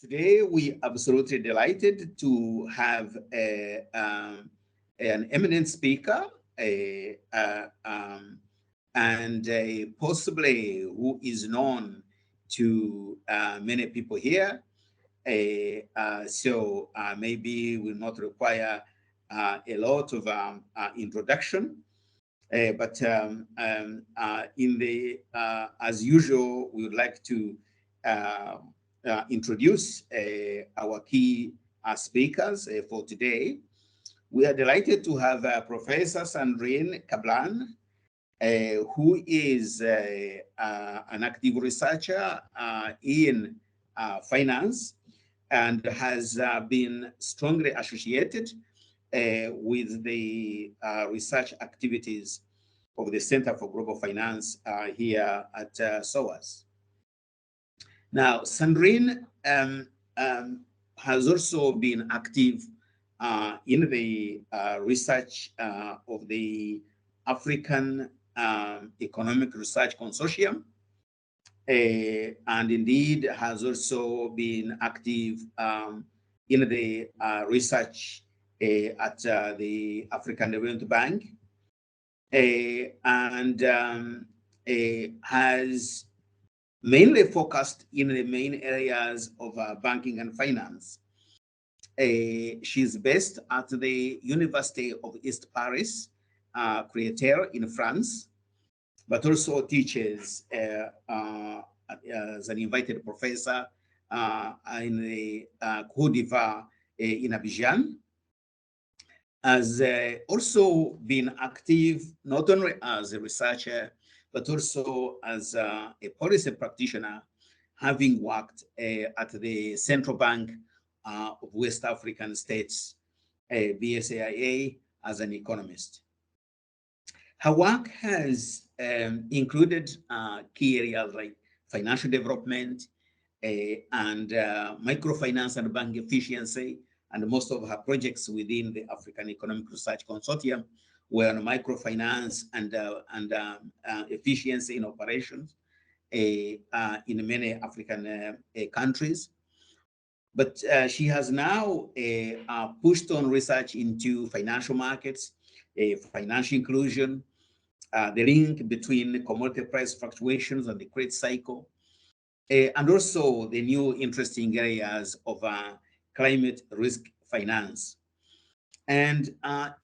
Today, we absolutely delighted to have an eminent speaker, and possibly who is known to many people here. So maybe will not require a lot of introduction. But in the as usual, we would like to introduce our key speakers for today. We are delighted to have Professor Sandrine Kablan, who is an active researcher in finance and has been strongly associated with the research activities of the Center for Global Finance here at SOAS. Now, Sandrine has also been active in the research of the African Economic Research Consortium, and indeed has also been active in the research at the African Development Bank, and has mainly focused in the main areas of banking and finance. She's based at the University of East Paris, Créteil in France, but also teaches as an invited professor in the Côte d'Ivoire in Abidjan. Has also been active not only as a researcher, but also as a policy practitioner, having worked at the Central Bank of West African States, BSAIA, as an economist. Her work has included key areas like financial development and microfinance and bank efficiency, and most of her projects within the African Economic Research Consortium were on microfinance and efficiency in operations in many African countries. But she has now pushed on research into financial markets, financial inclusion, the link between commodity price fluctuations and the credit cycle, and also the new interesting areas of climate risk finance. And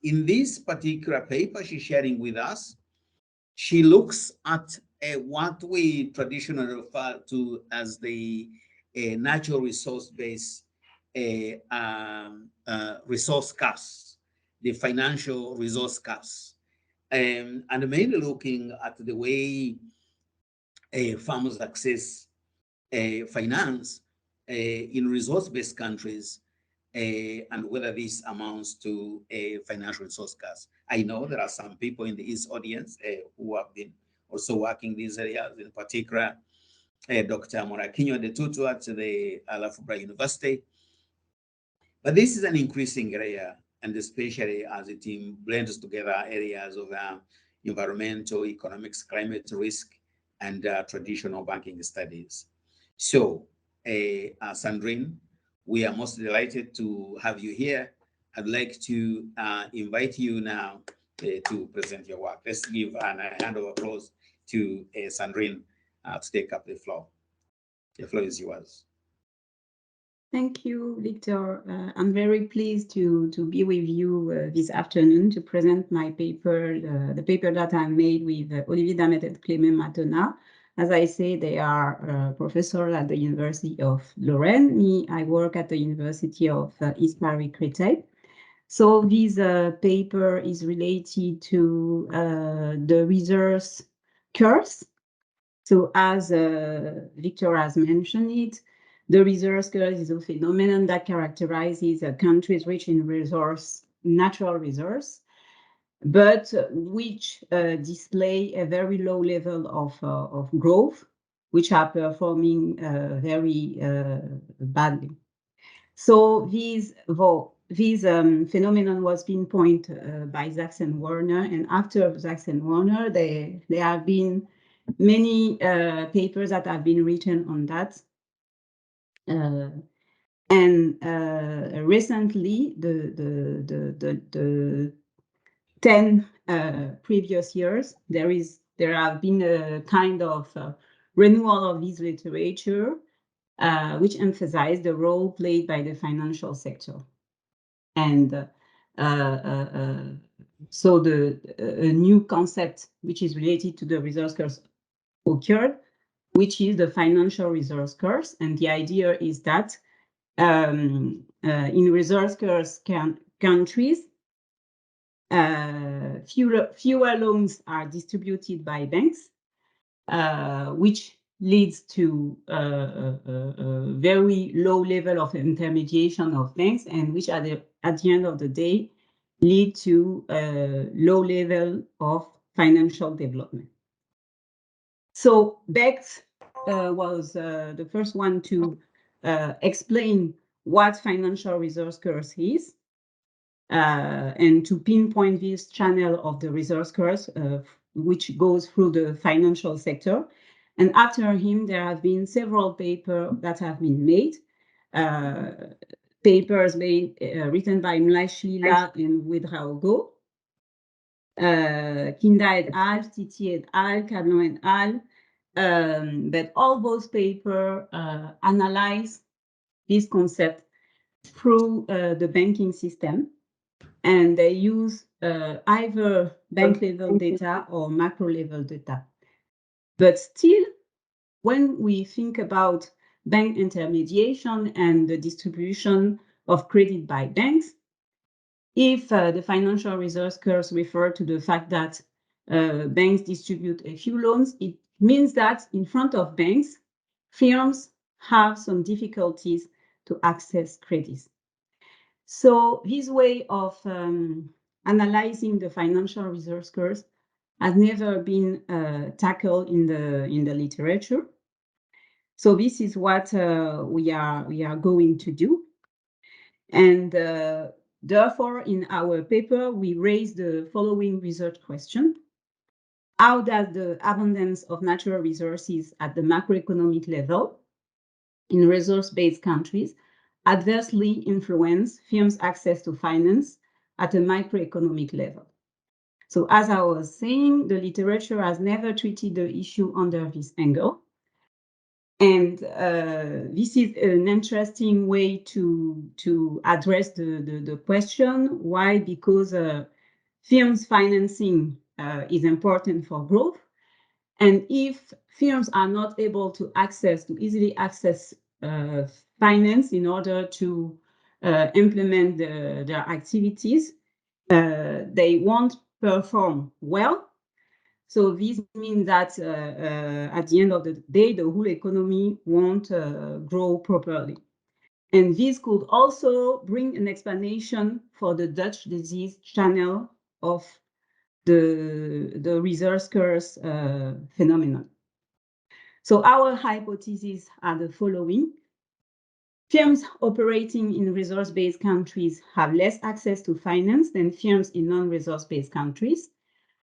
in this particular paper she's sharing with us, she looks at what we traditionally refer to as the natural resource-based resource costs, the financial resource costs, and mainly looking at the way farmers access finance in resource-based countries, and whether this amounts to a financial resource cost. I know there are some people in the East audience who have been also working these areas, in particular Dr. Morakinyo Detutu at the Alafubra University. But this is an increasing area, and especially as it blends together areas of environmental, economics, climate risk, and traditional banking studies. So, Sandrine, we are most delighted to have you here. I'd like to invite you now to present your work. Let's give a hand of applause to Sandrine to take up the floor. The floor is yours. Thank you, Victor. I'm very pleased to be with you this afternoon to present my paper, the paper that I made with Olivier, Damette, and Clement Mathonnat. As I say, they are professors at the University of Lorraine. Me, I work at the University of East Paris, Créteil. So this paper is related to the resource curves. So as Victor has mentioned it, the resource curve is a phenomenon that characterizes countries rich in natural resource, but which display a very low level of growth, which are performing very badly. So this phenomenon was pinpointed by Sachs and Warner, and after Sachs and Warner, there have been many papers that have been written on that. And recently, the 10 previous years, there have been a kind of renewal of this literature, which emphasized the role played by the financial sector. And so a new concept which is related to the resource curve occurred, which is the financial resource curve. And the idea is that in resource curve countries, fewer loans are distributed by banks, which leads to a very low level of intermediation of banks, and which at the end of the day lead to a low level of financial development. So Beck was the first one to explain what financial resource curve is, and to pinpoint this channel of the resource curve, which goes through the financial sector. And after him, there have been several papers that have been made, papers written by Mlashila and Ouedraogo, Kinda et al., Titi et al., Kablan et al. But all those papers analyze this concept through the banking system, and they use either bank level data or macro level data. But still, when we think about bank intermediation and the distribution of credit by banks, if the financial resource curves refer to the fact that banks distribute a few loans, it means that in front of banks, firms have some difficulties to access credits. So this way of analyzing the financial resource curves has never been tackled in the literature. So this is what we are going to do. And therefore, in our paper, we raise the following research question. How does the abundance of natural resources at the macroeconomic level in resource-based countries adversely influence firms' access to finance at a microeconomic level? So as I was saying, the literature has never treated the issue under this angle. And this is an interesting way to address the question. Why? Because firms' financing is important for growth. And if firms are not able to easily access finance in order to implement their activities, they won't perform well. So this means that at the end of the day, the whole economy won't grow properly. And this could also bring an explanation for the Dutch disease channel of the resource curve phenomenon. So our hypotheses are the following. Firms operating in resource-based countries have less access to finance than firms in non-resource-based countries.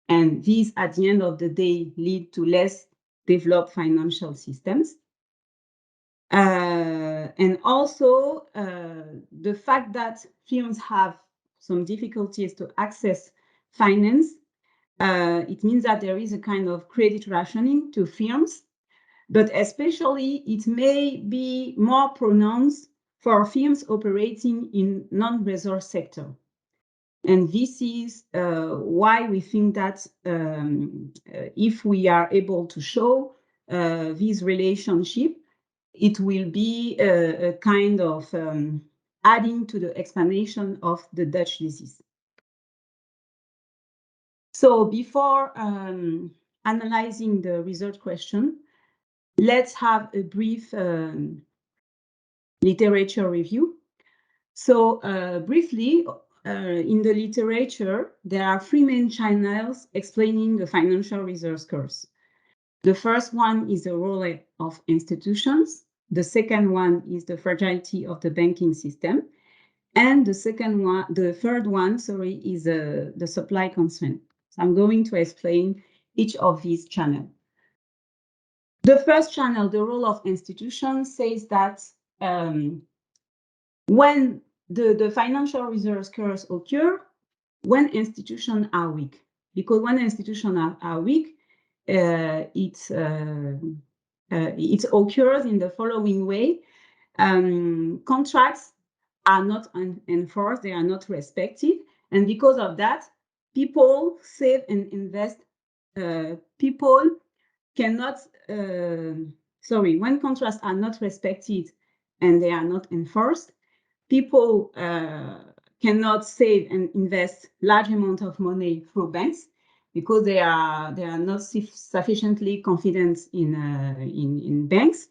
And these, at the end of the day, lead to less developed financial systems. And also, the fact that firms have some difficulties to access finance, it means that there is a kind of credit rationing to firms, but especially it may be more pronounced for firms operating in non-resource sector. And this is why we think that if we are able to show this relationship, it will be a kind of adding to the explanation of the Dutch disease. So before analyzing the research question, let's have a brief literature review. So briefly, in the literature, there are three main channels explaining the financial resource curves. The first one is the role of institutions. The second one is the fragility of the banking system. And the third one, is the supply constraint. So I'm going to explain each of these channels. The first channel, the role of institutions, says that when the financial reserves curves occur, when institutions are weak. Because when institutions are weak, it occurs in the following way. Contracts are not enforced, they are not respected. And because of that, people save and invest. People cannot, when contracts are not respected and they are not enforced, people cannot save and invest large amount of money through banks because they are not sufficiently confident in banks.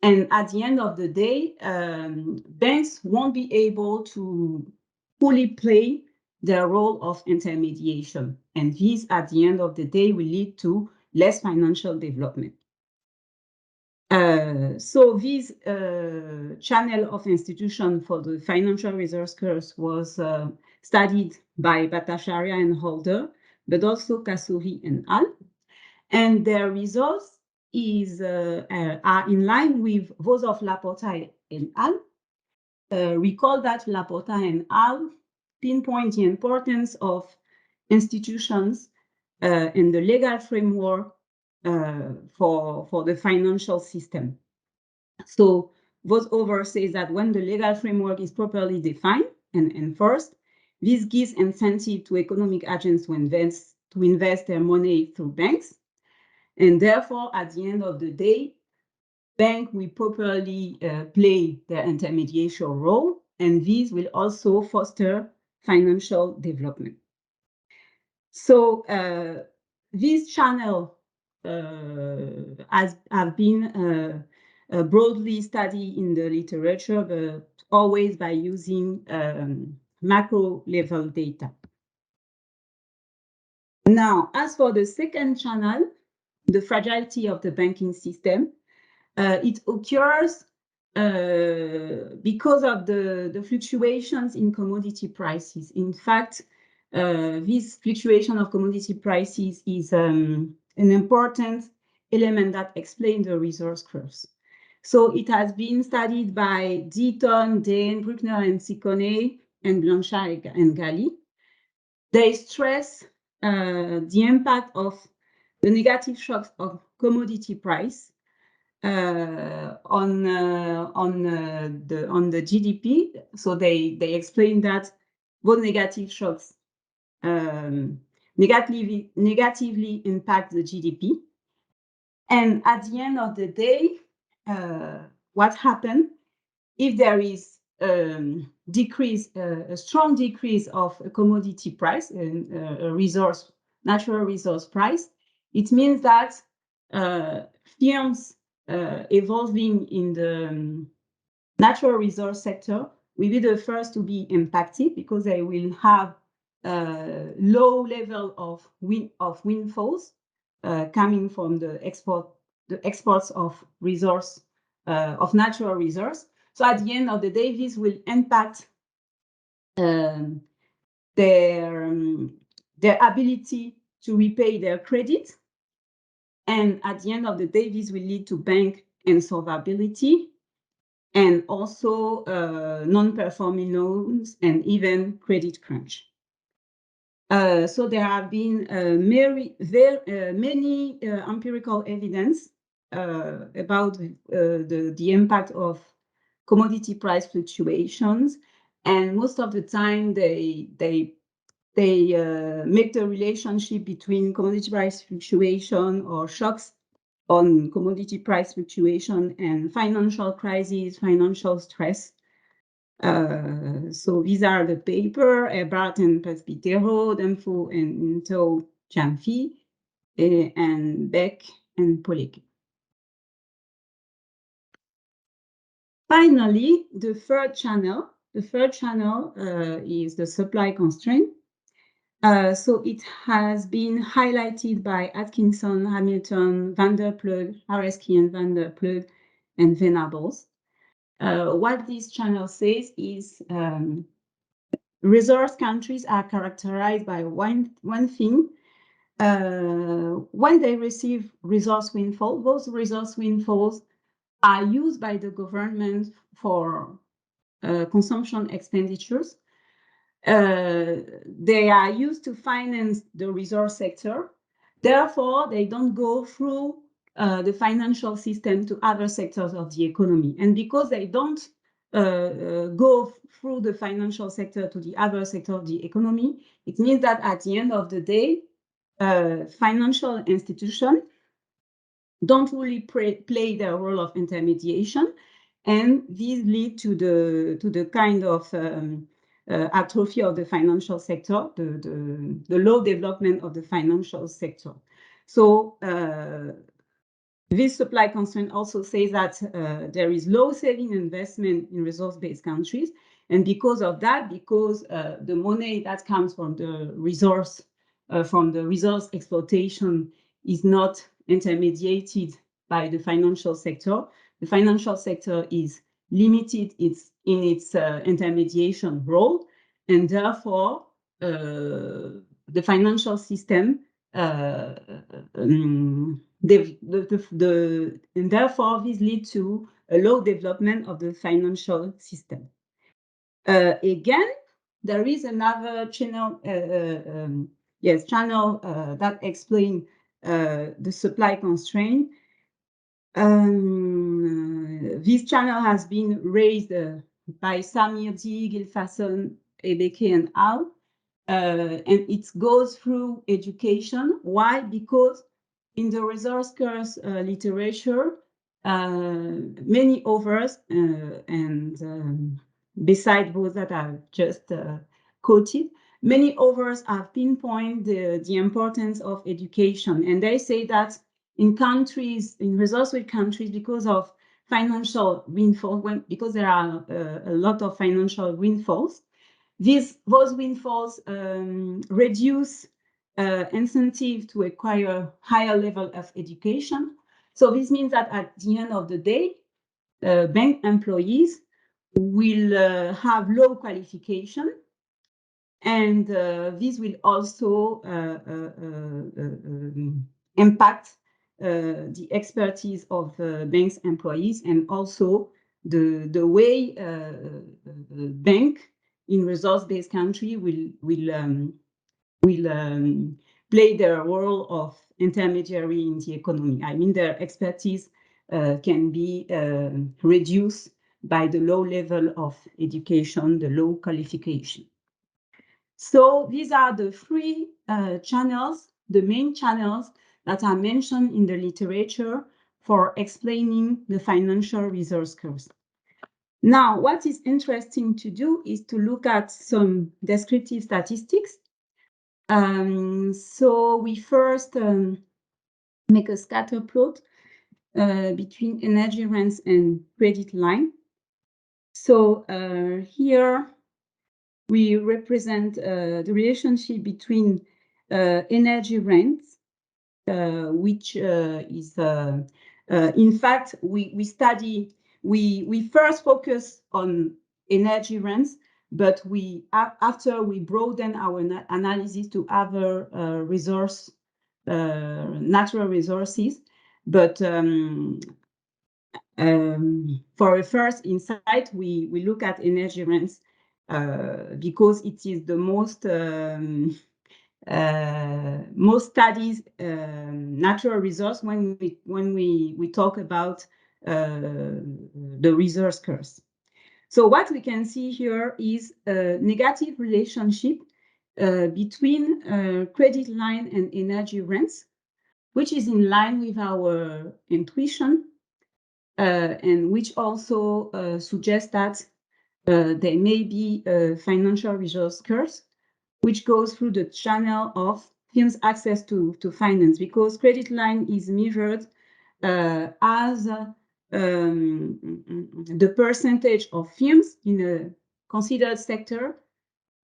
And at the end of the day, banks won't be able to fully play their role of intermediation. And this, at the end of the day, will lead to less financial development. So this channel of institution for the financial reserves curves was studied by Bhattacharya and Holder, but also Kasuri and Al. And their results are in line with those of Laporta and Al. Recall that Laporta and Al pinpoint the importance of institutions in the legal framework for the financial system. So those authors say that when the legal framework is properly defined and enforced, this gives incentive to economic agents to invest their money through banks. And therefore, at the end of the day, banks will properly play their intermediation role, and this will also foster financial development. So this channel have been broadly studied in the literature, but always by using macro level data. Now, as for the second channel, the fragility of the banking system, it occurs because of the fluctuations in commodity prices. In fact, this fluctuation of commodity prices is an important element that explains the resource curves. So it has been studied by Deaton, Dane, Bruckner, and Ciccone, and Blanchard and Galli. They stress the impact of the negative shocks of commodity price on the GDP. So they explain that both negative shocks negatively impact the GDP. And at the end of the day, what happened if there is a strong decrease of a commodity price, natural resource price? It means that firms evolving in the natural resource sector will be the first to be impacted because they will have low level of windfalls coming from the exports of resource of natural resource. So at the end of the day, this will impact their ability to repay their credit. And at the end of the day, this will lead to bank insolvability and also non-performing loans and even credit crunch. So there have been many empirical evidence about the impact of commodity price fluctuations, and most of the time they make the relationship between commodity price fluctuation or shocks on commodity price fluctuation and financial crisis, financial stress. So these are the paper, Ebert and Presbitero, Demfo and Into Janfi, and Beck and Polecki. Finally, the third channel is the supply constraint. So it has been highlighted by Atkinson, Hamilton, Van der Ploeg, Hareski and Van der Ploeg, and Venables. What this channel says is resource countries are characterized by one thing. When they receive resource windfall, those resource windfalls are used by the government for consumption expenditures. They are used to finance the resource sector. Therefore, they don't go through the financial system to other sectors of the economy. And because they don't go through the financial sector to the other sector of the economy, it means that at the end of the day, financial institutions don't really play their role of intermediation, and these lead to the kind of atrophy of the financial sector, the low development of the financial sector. So this supply constraint also says that there is low saving investment in resource-based countries, and because of that, because the money that comes from the resource exploitation is not intermediated by the financial sector. The financial sector is limited in its intermediation role, and therefore the financial system and therefore this leads to a low development of the financial system. Again, there is another channel, that explains the supply constraint. This channel has been raised by Samirdi, Gilfasson, Ebeke, and Al. And it goes through education. Why? Because in the resource curse literature, many authors, and beside those that I've just quoted, many authors have pinpointed the importance of education. And they say that in countries, in resource-rich countries, because of financial windfall, because there are a lot of financial windfalls, those windfalls reduce incentive to acquire higher level of education. So this means that at the end of the day, bank employees will have low qualification, and this will also impact the expertise of banks employees, and also the way bank in resource-based country will play their role of intermediary in the economy. I mean, their expertise can be reduced by the low level of education, the low qualification. So these are the three channels, the main channels that are mentioned in the literature for explaining the financial resource curves. Now, what is interesting to do is to look at some descriptive statistics. So we first make a scatter plot between energy rents and credit line. So here we represent the relationship between energy rents, which is, in fact, we first focus on energy rents, but after we broaden our analysis to other natural resources. But for a first insight, we look at energy rents because it is the most studied natural resource when we talk about the resource curves. So what we can see here is a negative relationship between credit line and energy rents, which is in line with our intuition, and which also suggests that there may be financial resource curves, which goes through the channel of firms' access to finance, because credit line is measured as the percentage of firms in a considered sector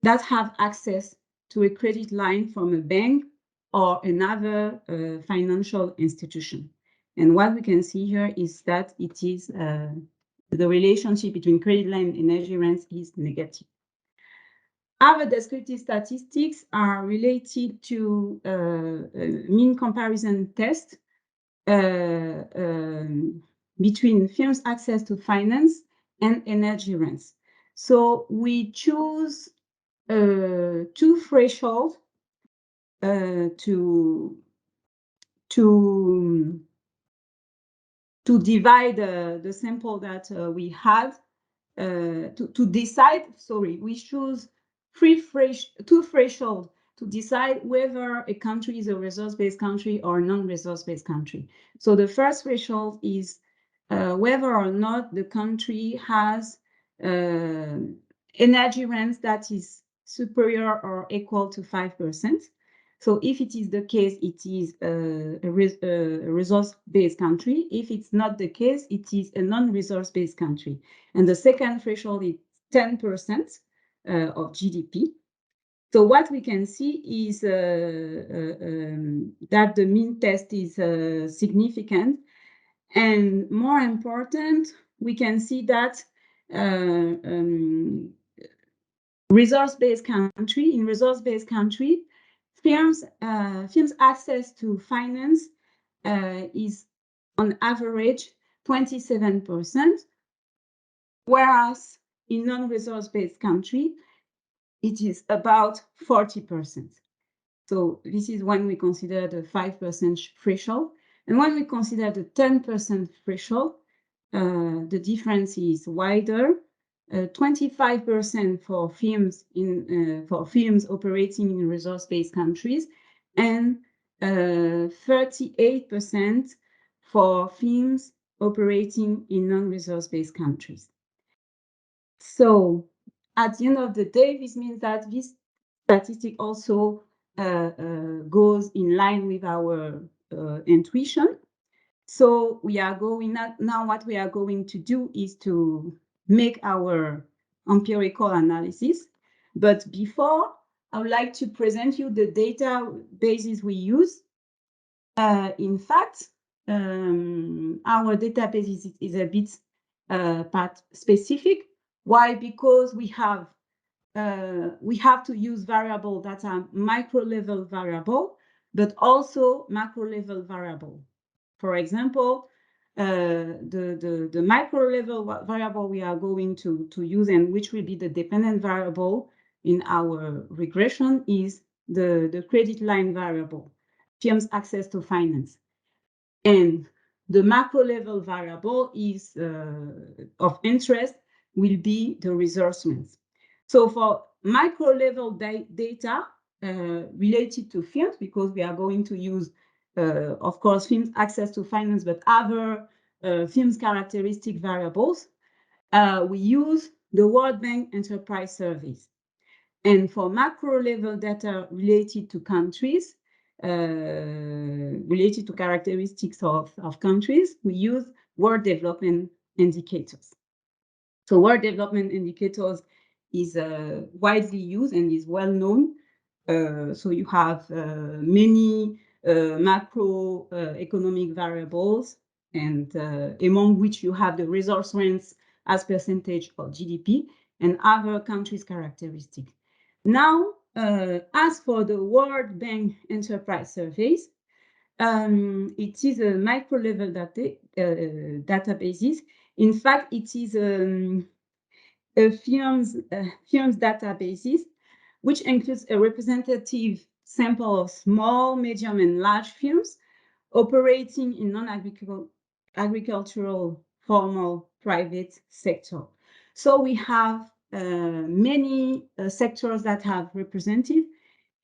that have access to a credit line from a bank or another financial institution. And what we can see here is that it is the relationship between credit line and energy rents is negative. Other descriptive statistics are related to mean comparison test between firms' access to finance and energy rents. So we choose two thresholds to divide the sample that we had to decide. Sorry, we choose two thresholds to decide whether a country is a resource-based country or non-resource-based country. So the first threshold is whether or not the country has energy rents that is superior or equal to 5%. So if it is the case, it is a resource-based country. If it's not the case, it is a non-resource-based country. And the second threshold is 10% of GDP. So what we can see is that the mean test is significant. And more important, we can see that resource-based country, firms access to finance is on average 27%, whereas in non-resource-based country, it is about 40%. So this is when we consider the 5% threshold. And when we consider the 10% threshold, the difference is wider. 25% for firms operating in resource-based countries, and 38% for firms operating in non-resource-based countries. So at the end of the day, this means that this statistic also goes in line with our intuition. So we are going now. What we are going to do is to make our empirical analysis. But before, I would like to present you the databases we use. In fact, our database is a bit part specific. Why? Because we have to use variables that are micro-level variable, but also macro-level variable. For example, the micro-level variable we are going to use, and which will be the dependent variable in our regression, is the credit line variable, firms' access to finance. And the macro-level variable is of interest will be the resource rents. So for micro-level data related to firms, because we are going to use, of course, firms' access to finance, but other firms' characteristic variables, we use the World Bank Enterprise Surveys. And for macro-level data related to countries, related to characteristics of countries, we use World Development Indicators. So World Development Indicators is widely used and is well known. So you have many macroeconomic variables, and among which you have the resource rents as percentage of GDP and other countries' characteristics. Now, as for the World Bank Enterprise Surveys, it is a micro-level databases. In fact, it is a firms databases, which includes a representative sample of small, medium, and large firms operating in non-agricultural, formal, private sector. So we have many sectors that have represented.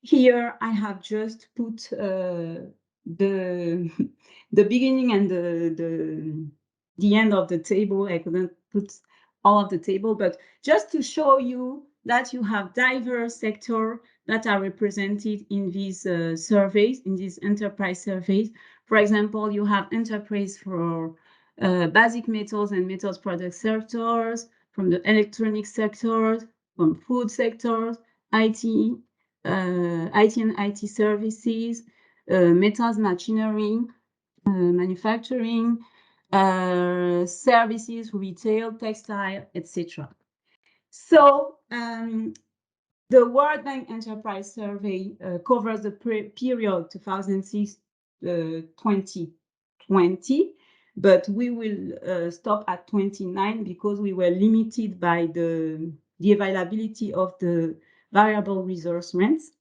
Here I have just put the beginning and the end of the table. I couldn't put all of the table, but just to show you that you have diverse sectors that are represented in these surveys, in these enterprise surveys. For example, you have enterprise for basic metals and metals product sectors, from the electronic sectors, from food sectors, IT and IT services, metals, machinery, manufacturing, services, retail, textile, etc. So the World Bank Enterprise Survey covers the period 2006-2020. but we will stop at 29 because we were limited by the availability of the variable resource rents.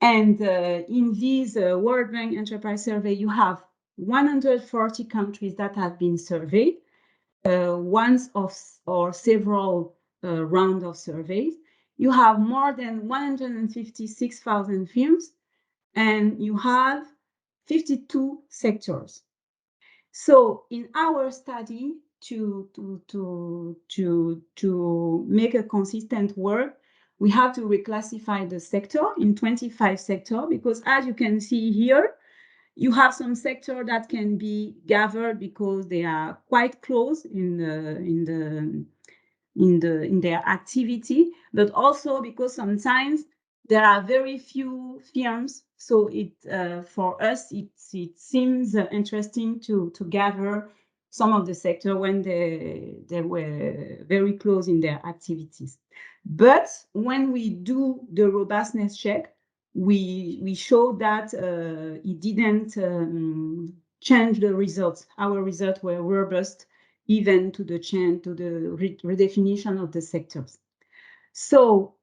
And in this World Bank Enterprise Survey, you have 140 countries that have been surveyed, once or several rounds of surveys. You have more than 156,000 firms, and you have 52 sectors. So in our study, to make a consistent work, we have to reclassify the sector in 25 sectors, because as you can see here, you have some sector that can be gathered because they are quite close in their activity, but also because sometimes there are very few firms. So for us it seems interesting to gather some of the sector when they were very close in their activities. But when we do the robustness check, we show that it didn't change the results. Our results were robust even to the change, to the redefinition of the sectors. So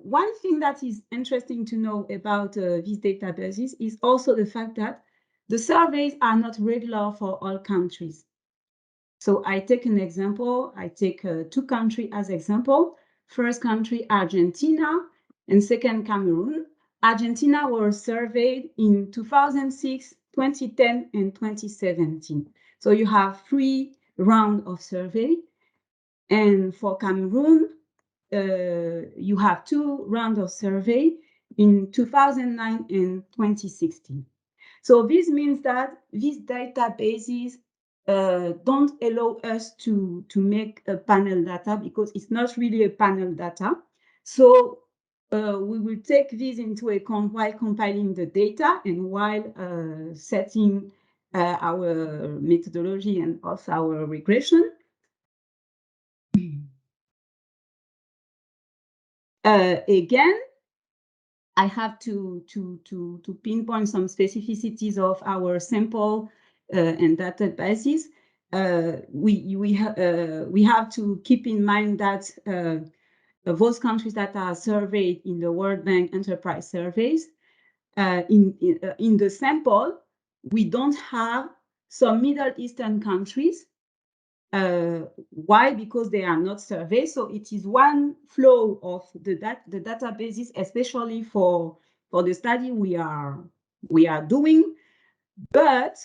one thing that is interesting to know about these databases is also the fact that the surveys are not regular for all countries. So I take an example. I take two countries as example. First country, Argentina, and second, Cameroon. Argentina was surveyed in 2006, 2010, and 2017. So you have 3 rounds of survey. And for Cameroon, you have 2 rounds of survey in 2009 and 2016. So this means that these databases don't allow us to make a panel data, because it's not really a panel data. So we will take this into account while compiling the data and while setting our methodology and also our regression. Again, I have to pinpoint some specificities of our sample and databases. We have to keep in mind that those countries that are surveyed in the World Bank Enterprise Surveys, in the sample, we don't have some Middle Eastern countries. Why? Because they are not surveyed. So it is one flow of the databases, especially for the study we are doing. But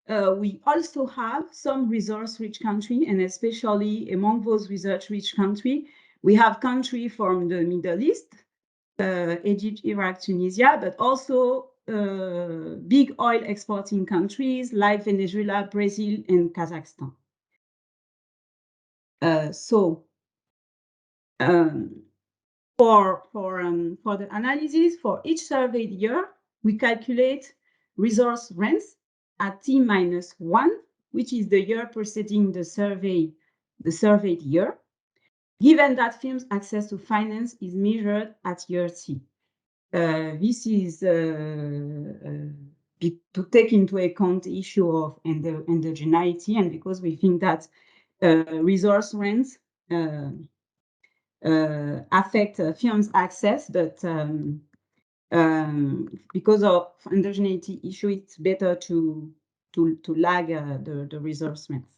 we also have some resource-rich country, and especially among those resource-rich country, we have country from the Middle East, Egypt, Iraq, Tunisia, but also big oil exporting countries like Venezuela, Brazil, and Kazakhstan. So for the analysis for each surveyed year, we calculate resource rents at T-1, which is the year preceding the surveyed year, given that firms' access to finance is measured at year T. This is to take into account the issue of endogeneity, and because we think that resource rents affect firms' access, but because of endogeneity issue, it's better to lag the resource rents.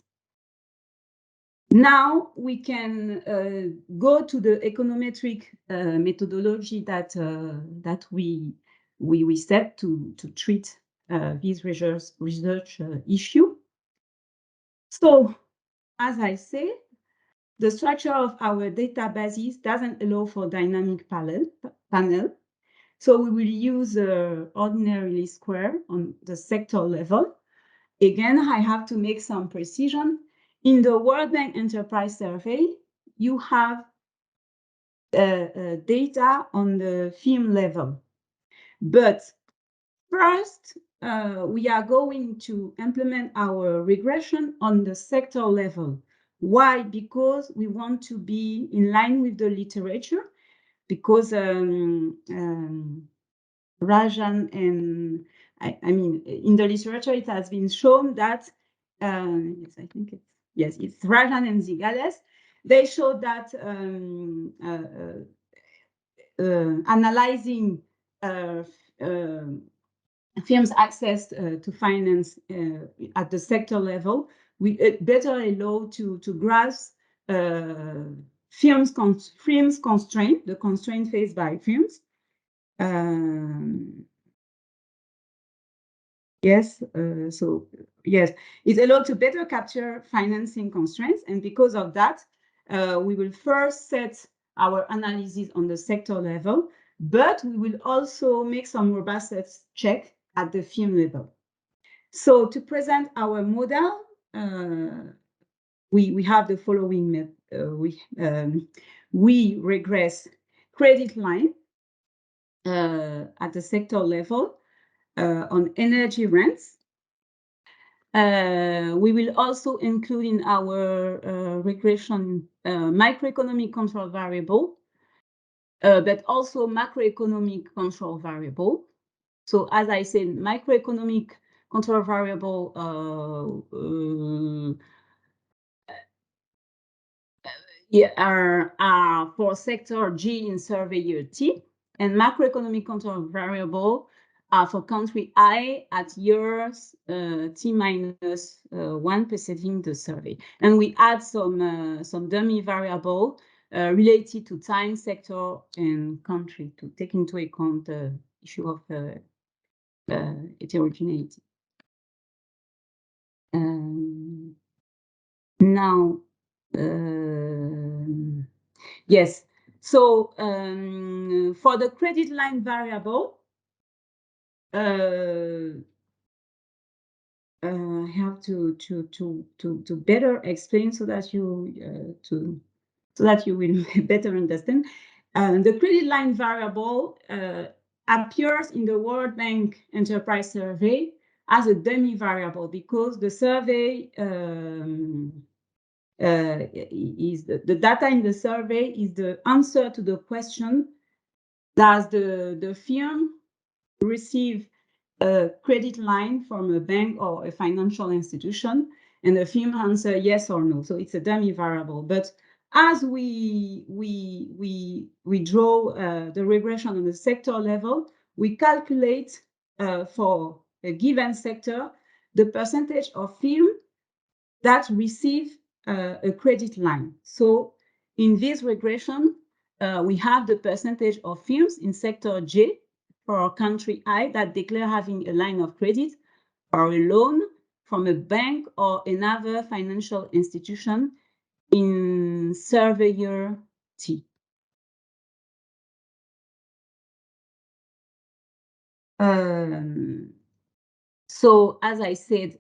Now we can go to the econometric methodology that we set to treat this research issue. So, as I say, the structure of our databases doesn't allow for dynamic panel. So we will use ordinary least square on the sector level. Again, I have to make some precision. In the World Bank Enterprise Survey, you have data on the firm level. But first, we are going to implement our regression on the sector level. Why? Because we want to be in line with the literature, because Rajan and I mean, in the literature, it has been shown that yes, I think it's Rajhan and Zigales. They showed that analyzing firms' access to finance at the sector level, we better allow to grasp firms' constraint, the constraint faced by firms. Yes, so yes, it allows to better capture financing constraints, and because of that, we will first set our analysis on the sector level, but we will also make some robustness check at the firm level. So to present our model, we have the following. We regress credit line at the sector level on energy rents. We will also include in our regression microeconomic control variable, but also macroeconomic control variable. So as I said, microeconomic control variable are for sector G in survey year T, and macroeconomic control variable are for country I at years T minus 1 preceding the survey. And we add some dummy variable related to time, sector, and country to take into account the issue of heterogeneity. Now, yes. So for the credit line variable, I have to better explain so that you will better understand. The credit line variable appears in the World Bank Enterprise Survey as a dummy variable because the survey is the data in the survey is the answer to the question: does the firm receive a credit line from a bank or a financial institution? And the firm answer yes or no. So it's a dummy variable. But as we draw the regression on the sector level, we calculate for a given sector the percentage of firms that receive a credit line. So in this regression, we have the percentage of firms in sector J for country I that declare having a line of credit or a loan from a bank or another financial institution in survey year T. So as I said,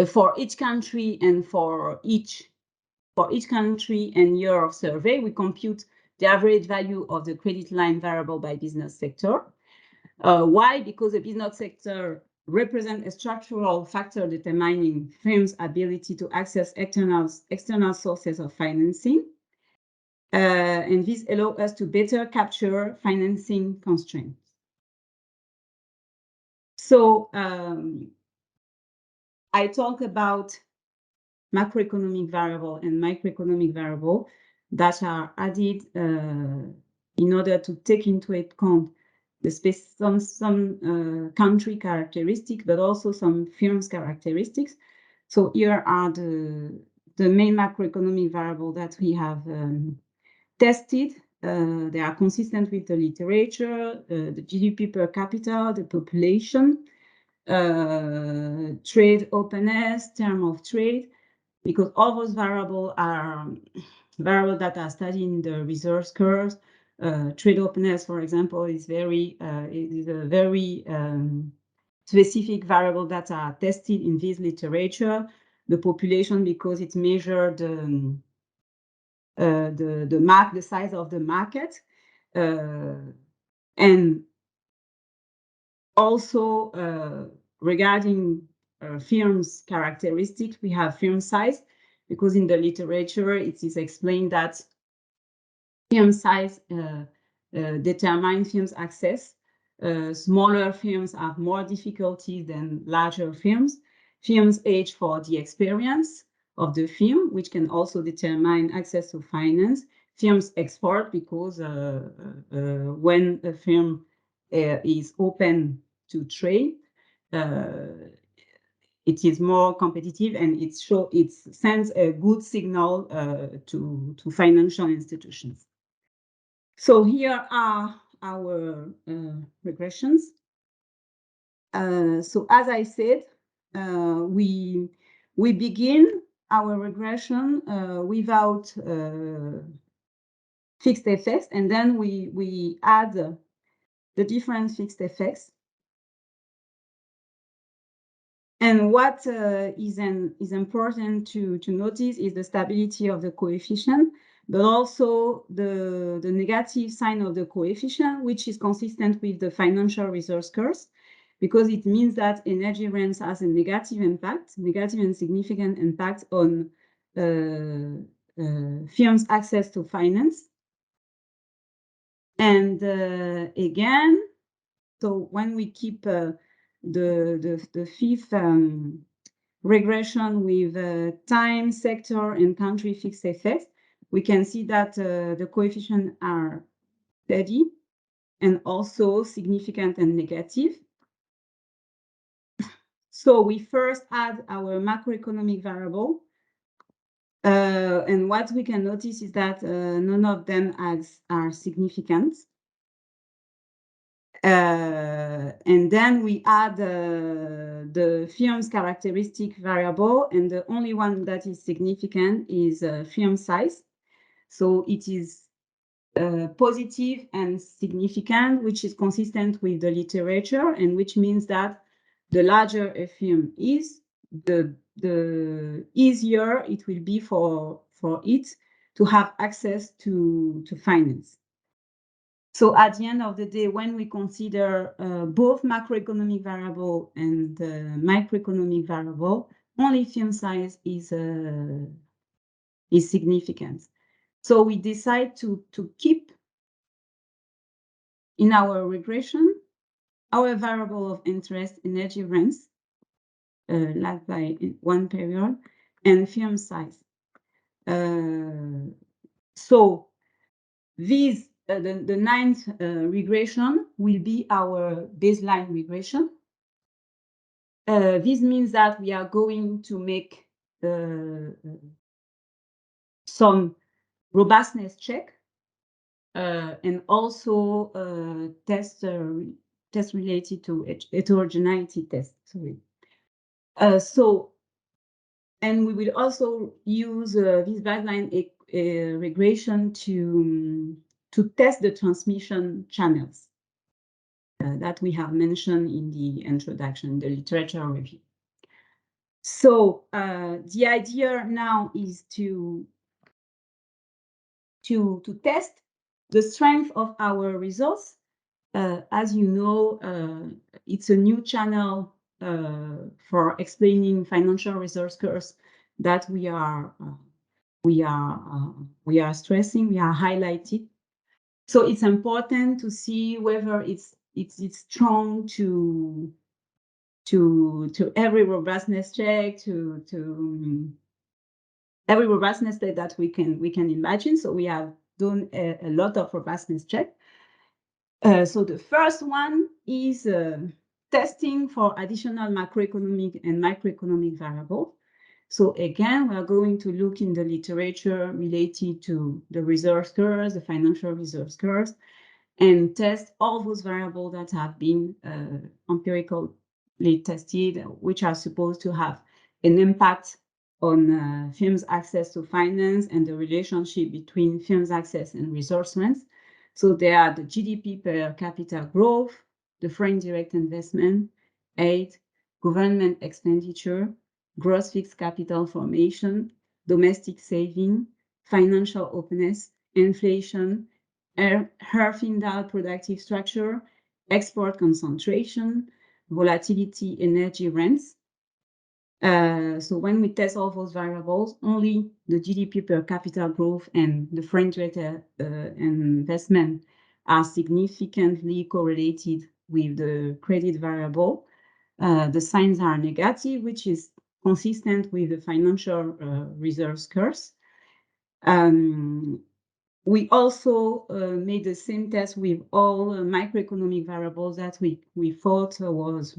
for each country and for each country and year of survey, we compute the average value of the credit line variable by business sector. Why? Because the business sector represents a structural factor determining firms' ability to access external sources of financing. And this allows us to better capture financing constraints. So I talk about macroeconomic variable and microeconomic variable that are added in order to take into account the some country characteristics, but also some firms characteristics. So here are the main macroeconomic variable that we have tested. They are consistent with the literature, the GDP per capita, the population, trade openness, term of trade, because all those variables are variables that are studied in the reserves curves. Trade openness, for example, is a very specific variable that are tested in this literature. The population, because it measured the size of the market, and also regarding firms' characteristics, we have firm size, because in the literature it is explained that firm size determines firms' access Smaller firms have more difficulty than larger firms. Firms age for the experience of the firm, which can also determine access to finance. Firms export because when a firm is open to trade, it is more competitive, and it sends a good signal to financial institutions. So here are our regressions. So as I said, we begin our regression without fixed effects, and then we add the different fixed effects. And what is important to notice is the stability of the coefficient, but also the negative sign of the coefficient, which is consistent with the financial resource curves, because it means that energy rents has a negative and significant impact on firms' access to finance. And again, so when we keep the fifth regression with time, sector, and country fixed effects, we can see that the coefficients are steady and also significant and negative. So we first add our macroeconomic variable. And what we can notice is that none of them are significant. And then we add the firm's characteristic variable, and the only one that is significant is firm size. So it is positive and significant, which is consistent with the literature, and which means that the larger a firm is, the easier it will be for it to have access to finance. So at the end of the day, when we consider both macroeconomic variable and microeconomic variable, only firm size is significant. So we decide to keep in our regression our variable of interest, energy rents, lagged by 1 period, and firm size. So these the ninth regression will be our baseline regression. This means that we are going to make some robustness check and also test related to heterogeneity test. Sorry. And we will also use this baseline regression to test the transmission channels that we have mentioned in the introduction, the literature review. So the idea now is to test the strength of our results. As you know, it's a new channel for explaining financial resource curves that we are stressing, we are highlighting. So it's important to see whether it's strong to every robustness check, to every robustness check that we can imagine. So we have done a lot of robustness check. So the first one is testing for additional macroeconomic and microeconomic variables. So again, we are going to look in the literature related to the resource curves, the financial resource curves, and test all those variables that have been empirically tested, which are supposed to have an impact on firms' access to finance and the relationship between firms' access and resource rents. So they are the GDP per capita growth, the foreign direct investment, aid, government expenditure, gross fixed capital formation, domestic saving, financial openness, inflation, Herfindahl productive structure, export concentration, volatility, energy rents. So when we test all those variables, only the GDP per capita growth and the foreign direct investment are significantly correlated with the credit variable, the signs are negative, which is consistent with the financial reserves curve. We also made the same test with all microeconomic variables that we thought was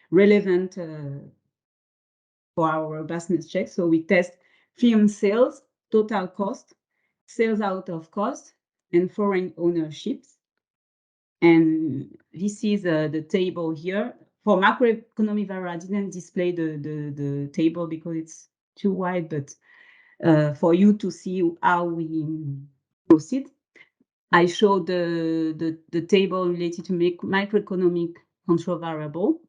relevant for our robustness check. So we test firm sales, total cost, sales out of cost, and foreign ownerships. And this is the table here. For macroeconomic variable, I didn't display the table because it's too wide, but for you to see how we proceed, I showed the table related to microeconomic control variable.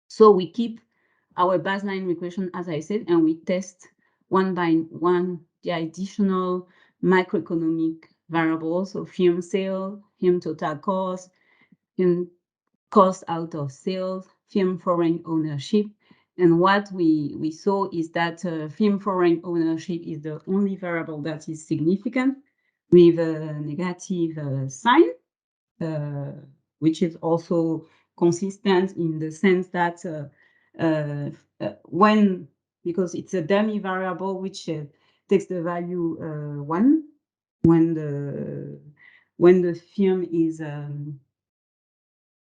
So we keep our baseline regression, as I said, and we test one by one the additional microeconomic variables, so firm sale, firm total cost, firm cost out of sales, firm foreign ownership. And what we saw is that firm foreign ownership is the only variable that is significant with a negative sign, which is also consistent in the sense that because it's a dummy variable which takes the value 1 when the firm is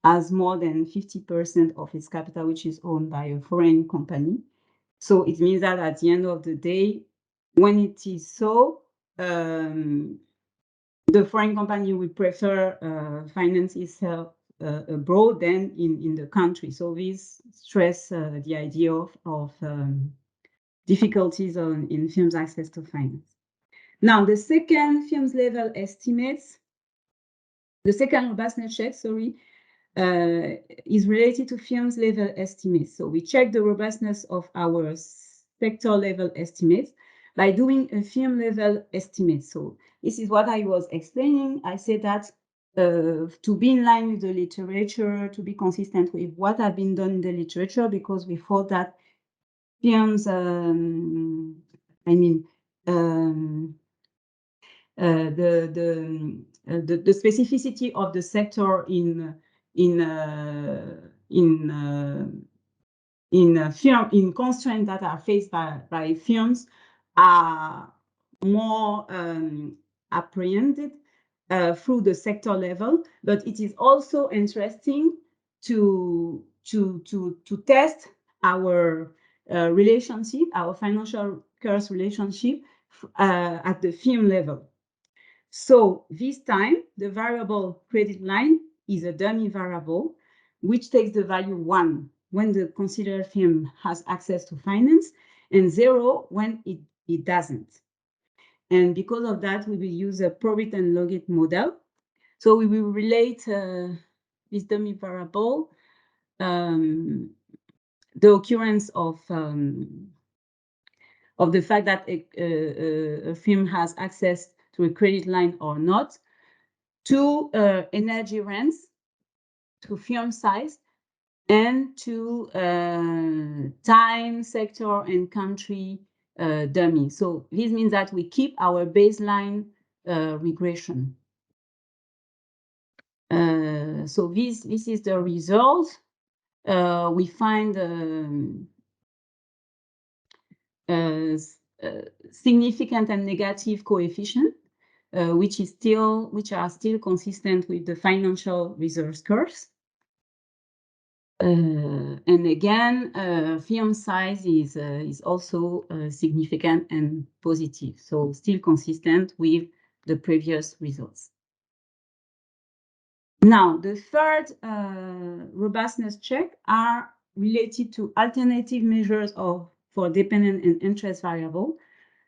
has more than 50% of its capital, which is owned by a foreign company. So it means that at the end of the day, when it is so, the foreign company will prefer finance itself abroad than in the country. So this stress the idea of difficulties in firms' access to finance. Now, the second firms level estimates, the second robustness check, is related to firms level estimates. So we check the robustness of our sector level estimates by doing a firm level estimate. So this is what I was explaining. I said that to be in line with the literature, to be consistent with what had been done in the literature, because we thought that firms, the specificity of the sector in constraints that are faced by firms are more apprehended through the sector level, but it is also interesting to test our relationship, our financial curve relationship at the firm level. So this time, the variable credit line is a dummy variable, which takes the value 1 when the considered firm has access to finance, and 0 when it doesn't. And because of that, we will use a probit and logit model. So we will relate this dummy variable, the occurrence of the fact that a firm has access to a credit line or not, to energy rents, to firm size, and to time, sector, and country dummy. So this means that we keep our baseline regression. So this is the result. We find significant and negative coefficient, which are still consistent with the financial reserves curves. And again, firm size is also significant and positive, so still consistent with the previous results. Now, the third robustness check are related to alternative measures for dependent and interest variable.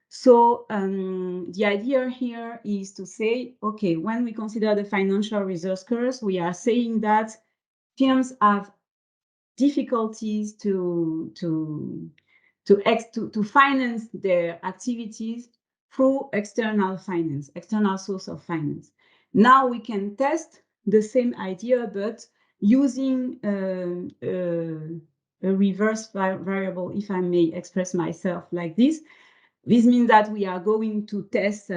So the idea here is to say, okay, when we consider the financial reserves curves, we are saying that firms have difficulties to finance their activities through external finance, external source of finance. Now we can test the same idea, but using a reverse variable, if I may express myself like this. This means that we are going to test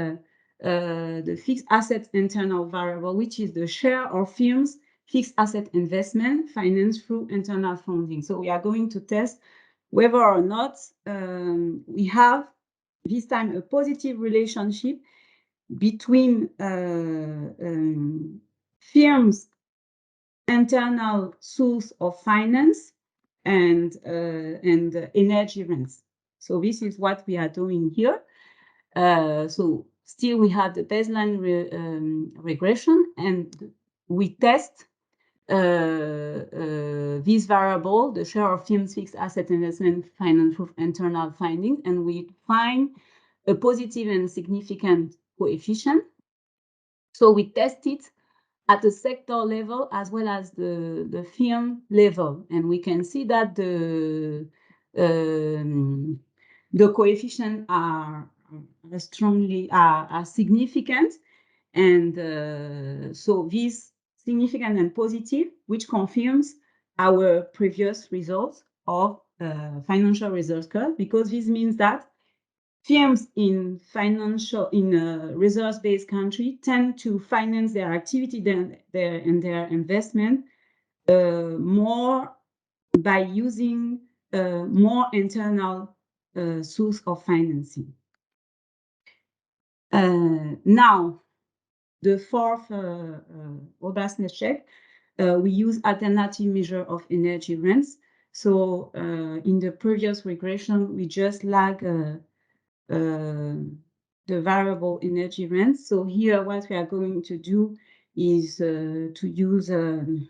the fixed asset internal variable, which is the share of firms' fixed asset investment financed through internal funding. So we are going to test whether or not we have this time a positive relationship between firms' internal source of finance and energy rents. So this is what we are doing here. So still we have the baseline regression, and we test this variable, the share of firms' fixed asset investment finance through internal findings, and we find a positive and significant coefficient. So we test it at the sector level as well as the firm level, and we can see that the coefficients are significant, and so this significant and positive, which confirms our previous results of financial reserves curve, because this means that firms in reserves-based country tend to finance their activity and their investment more by using more internal source of financing. Now, the fourth robustness check, we use alternative measure of energy rents. So in the previous regression, we just lag the variable energy rents. So here, what we are going to do is to use an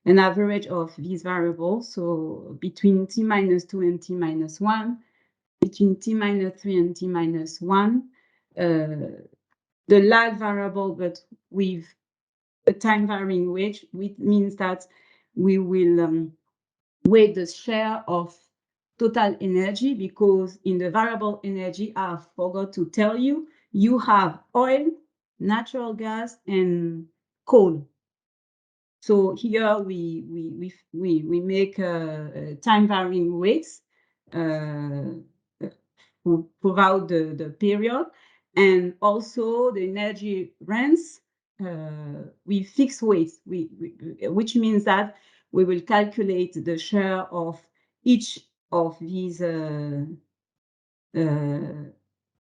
average of these variables. So between t-2 and t-1, between t-3 and t-1, the lag variable, but with a time varying weight, which means that we will weight the share of total energy, because in the variable energy, I forgot to tell you, you have oil, natural gas, and coal. So here we make time varying weights throughout the period, and also the energy rents with fixed weights, which means that we will calculate the share of each of these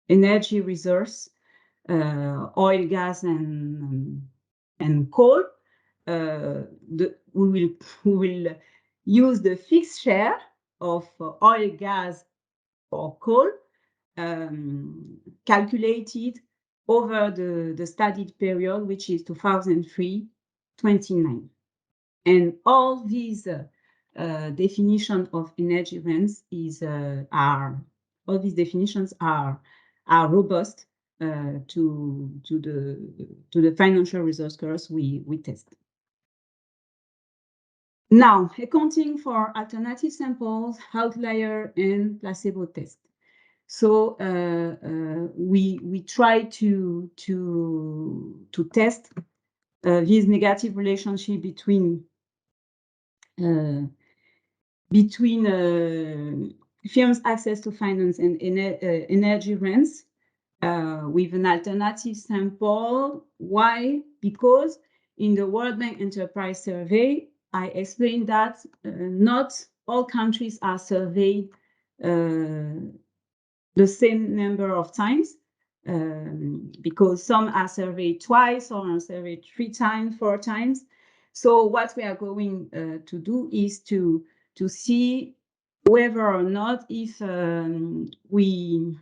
energy resources, oil, gas, and coal. We will use the fixed share of oil, gas, or coal, calculated over the studied period, which is 2003-29. And all these definition of energy rents are robust to the financial resource curves we test. Now, accounting for alternative samples, outlier, and placebo test. So we try to test this negative relationship between firms' access to finance and energy rents with an alternative sample. Why? Because in the World Bank Enterprise Survey, I explained that not all countries are surveyed the same number of times, because some are surveyed twice, some are surveyed 3 times, 4 times. So what we are going to do is to see whether or not, if we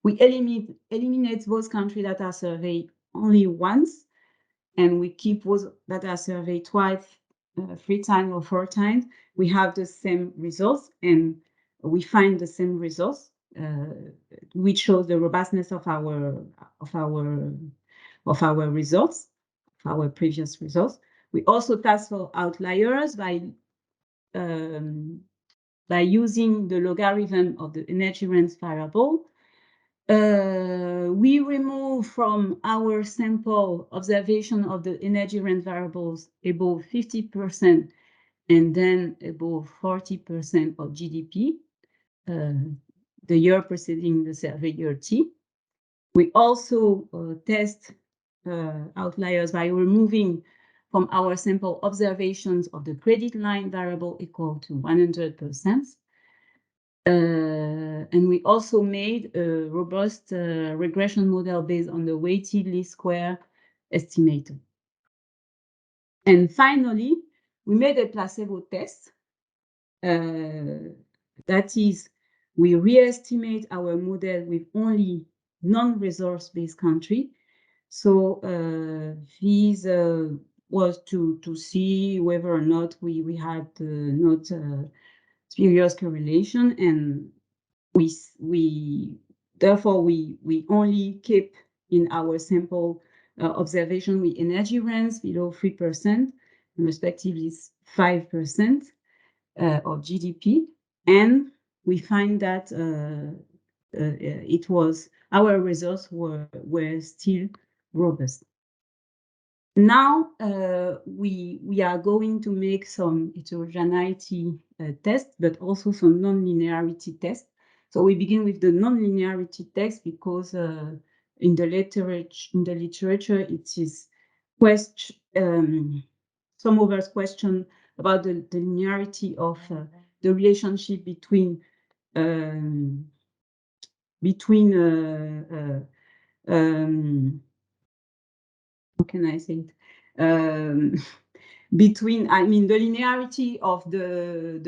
eliminate those countries that are surveyed only once, and we keep those that are surveyed twice, 3 times, or 4 times, we have the same results, and we find the same results, which shows the robustness of our results, of our previous results. We also test for outliers by using the logarithm of the energy rents variable. We remove from our sample observation of the energy rent variables above 50% and then above 40% of GDP, the year preceding the survey year T. We also test outliers by removing from our sample observations of the credit line variable equal to 100%. And we also made a robust regression model based on the weighted least square estimator. And finally, we made a placebo test. That is, we re-estimate our model with only non-resource-based country. So this was to see whether or not we had not spurious correlation, and therefore we only keep in our sample observation with energy rents below 3%, and respectively 5% of GDP, and we find that our results were still robust. Now we are going to make some heterogeneity tests, but also some non-linearity tests. So we begin with the non-linearity test because in the literature it is some of us question about the linearity of the relationship between how can I say it? Between, I mean, the linearity of the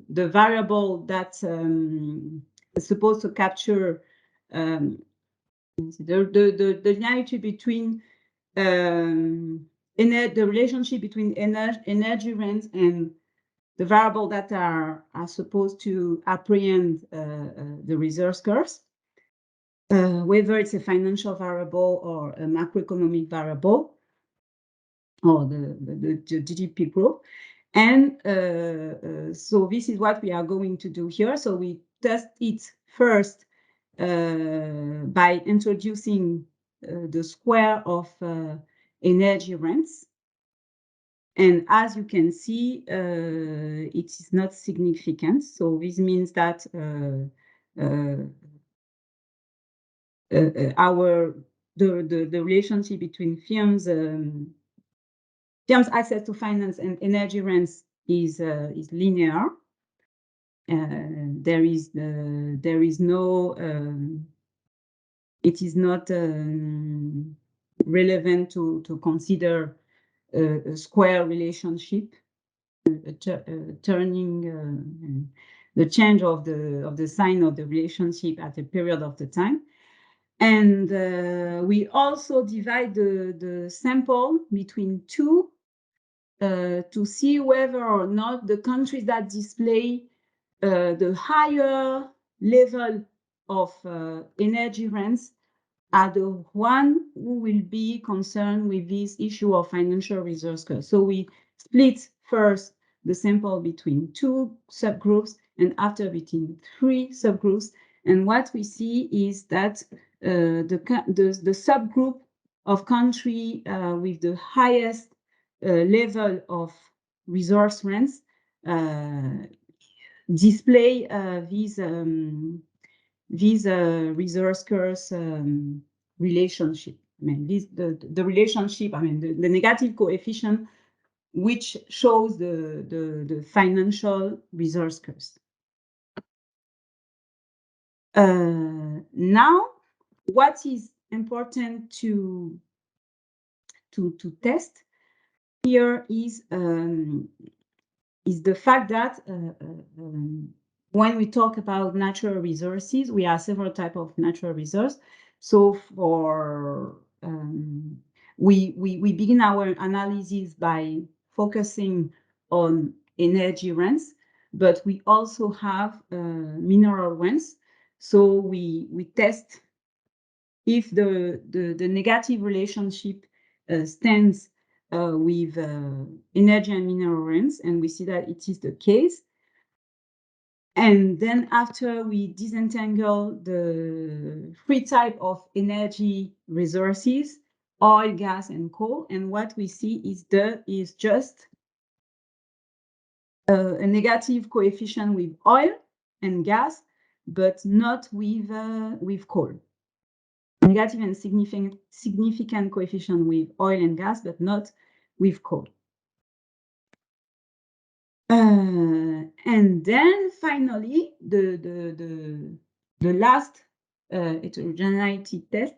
variable that is supposed to capture the linearity between the relationship between energy rents and the variable that are supposed to apprehend the resource curves. Whether it's a financial variable or a macroeconomic variable, or the GDP growth. And so this is what we are going to do here. So we test it first by introducing the square of energy rents. And as you can see, it is not significant. So this means that the relationship between firms access to finance and energy rents is linear. There is no it is not relevant to consider a square relationship, turning the change of the sign of the relationship at a period of the time. And we also divide the sample between two to see whether or not the countries that display the higher level of energy rents are the one who will be concerned with this issue of financial resource curve. So we split first the sample between two subgroups and after between three subgroups. And what we see is that the subgroup of country with the highest level of resource rents display these resource curves relationship. I mean, the relationship. I mean, the negative coefficient, which shows the financial resource curves. Now, what is important to test here is the fact that when we talk about natural resources, we have several types of natural resources. So for we begin our analysis by focusing on energy rents, but we also have mineral rents. So we test if the negative relationship stands with energy and mineral rents, and we see that it is the case. And then after we disentangle the three types of energy resources, oil, gas, and coal, and what we see is just a negative coefficient with oil and gas, but not with coal. negative and significant coefficient with oil and gas, but not with coal. And then finally, the last heterogeneity test,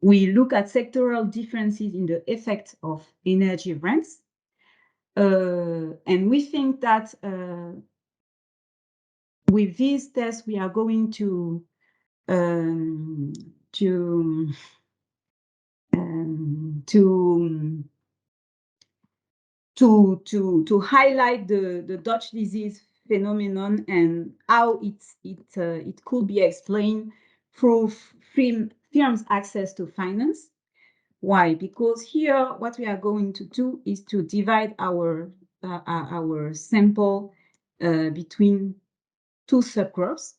we look at sectoral differences in the effect of energy rents. And we think that with this test, we are going to highlight the Dutch disease phenomenon and how it could be explained through firms' access to finance. Why? Because here, what we are going to do is to divide our sample between two subgroups.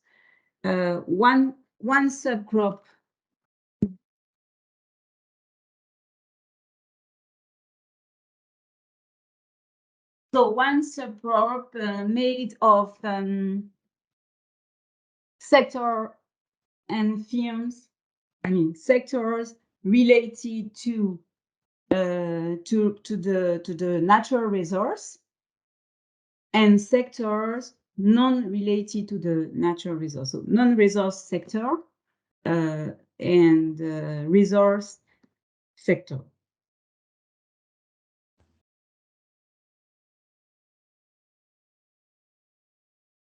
One subgroup. So one subgroup made of sector and firms, sectors related to the natural resource, and sectors non-related to the natural resource. So non-resource sector and resource sector.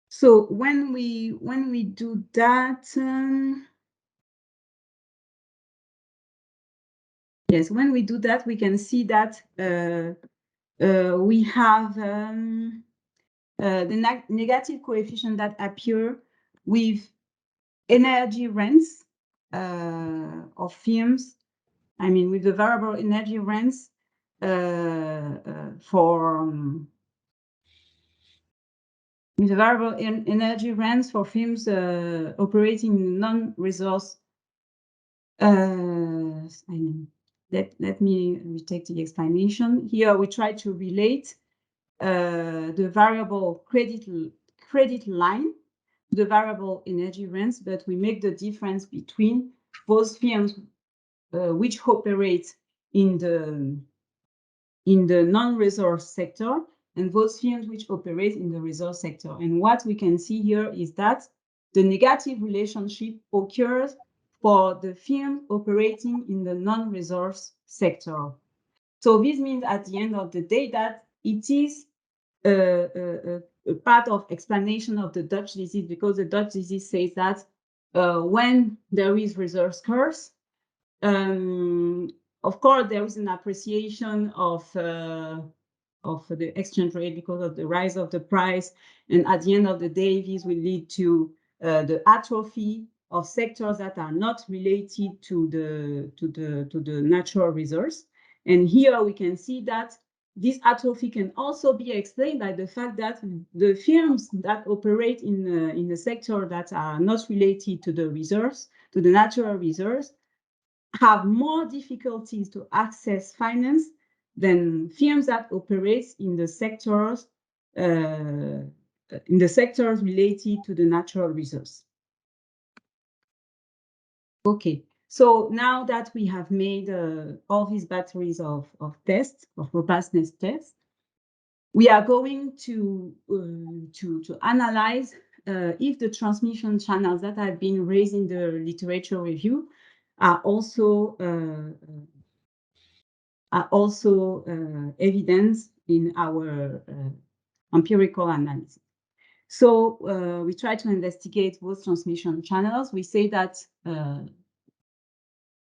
So when we do that, yes, when we do that, we can see that we have the negative coefficient that appear with energy rents of firms. With the variable energy rents with the variable energy rents for firms operating in non-resource. Let me retake the explanation. Here we try to relate the variable credit line to the variable energy rents, but we make the difference between those firms which operate in the non-resource sector and those firms which operate in the resource sector. And what we can see here is that the negative relationship occurs for the firm operating in the non-resource sector. So this means at the end of the day that it is a part of explanation of the Dutch disease, because the Dutch disease says that when there is resource scarce, of course, there is an appreciation of the exchange rate because of the rise of the price, and at the end of the day, this will lead to the atrophy of sectors that are not related to the natural resource. And here we can see that this atrophy can also be explained by the fact that the firms that operate in the sector that are not related to the resource, to the natural resource, have more difficulties to access finance than firms that operate in the sectors related to the natural resource. Okay, so now that we have made all these batteries of tests, of robustness tests, we are going to analyze if the transmission channels that have been raised in the literature review are also evidence in our empirical analysis. So we try to investigate those transmission channels. We say that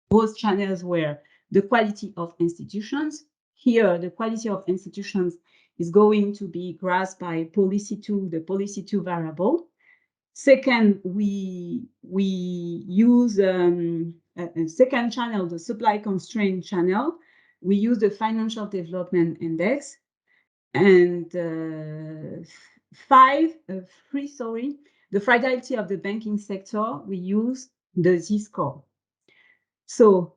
those channels were the quality of institutions. Here, the quality of institutions is going to be grasped by policy2, the policy2 variable. Second, we use a second channel, the supply constraint channel. We use the financial development index. And the fragility of the banking sector, we use the Z-score. So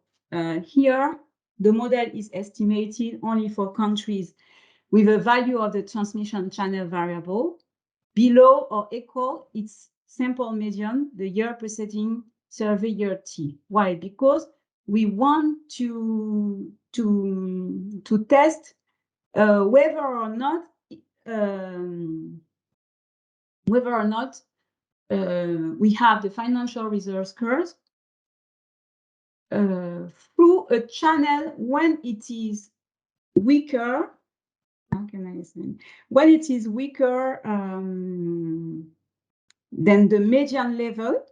here, the model is estimated only for countries with a value of the transmission channel variable below or equal its sample median the year preceding survey year T. Why? Because we want to test whether or not we have the financial reserves curve through a channel when it is weaker. How can I explain? When it is weaker than the median level.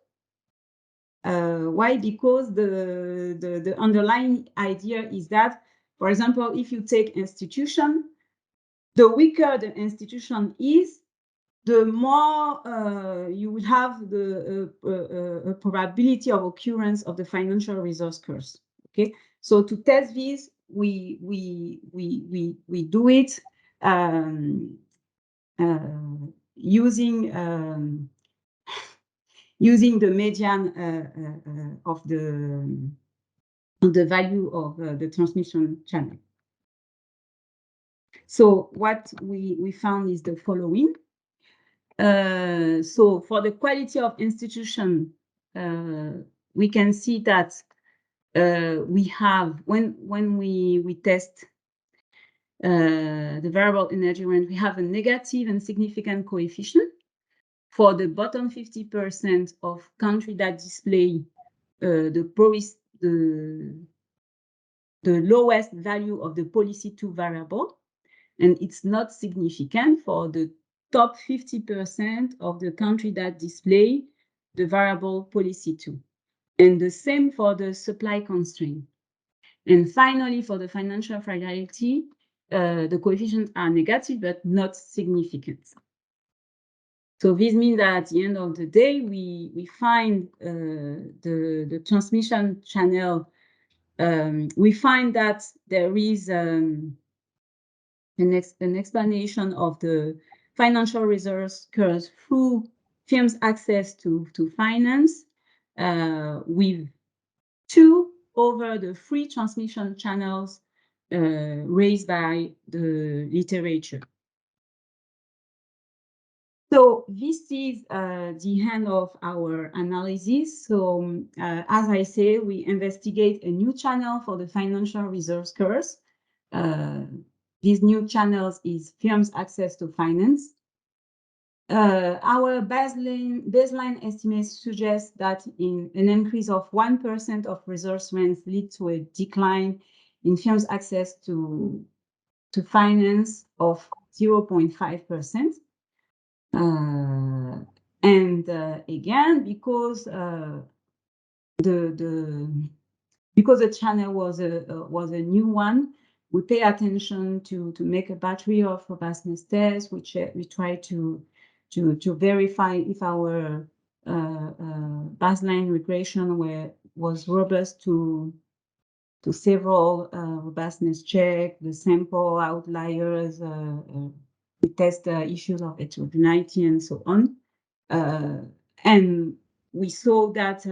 Why? Because the underlying idea is that, for example, if you take institution, the weaker the institution is, the more you will have the probability of occurrence of the financial resource curve. Okay, so to test this, we do it using the median of the value of the transmission channel. So what we found is the following. So for the quality of institution, we can see that we have, when we test the variable energy range, we have a negative and significant coefficient. For the bottom 50% of countries that display the lowest value of the policy 2 variable, and it's not significant for the top 50% of the country that display the variable policy 2. And the same for the supply constraint. And finally, for the financial fragility, the coefficients are negative, but not significant. So this means that at the end of the day, we find the transmission channel. We find that there is an explanation of the financial reserves curves through firms' access to finance with 2 over the 3 transmission channels raised by the literature. So this is the end of our analysis. So as I say, we investigate a new channel for the financial reserves curves. These new channels is firms' access to finance. Our baseline estimates suggest that in an increase of 1% of resource rents lead to a decline in firms' access to finance of 0.5%. And again, because the channel was a new one, we pay attention to make a battery of robustness tests, which we try to verify if our baseline regression was robust to several robustness check, the sample outliers. We test issues of heterogeneity and so on. And we saw that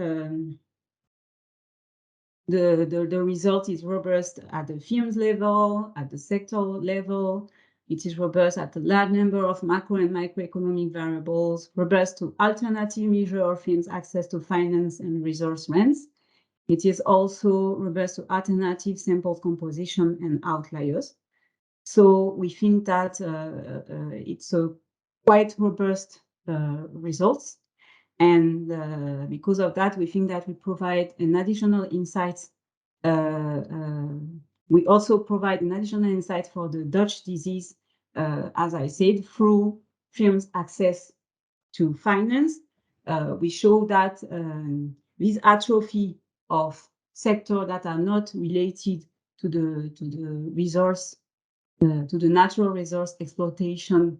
the result is robust at the firms level, at the sector level. It is robust at a large number of macro and microeconomic variables, robust to alternative measure of firms' access to finance and resource rents. It is also robust to alternative samples composition and outliers. So we think that it's a quite robust results. And because of that, we think that we provide an additional insight. We also provide an additional insight for the Dutch disease, as I said, through firms' access to finance. We show that this atrophy of sectors that are not related to the resource, to the natural resource exploitation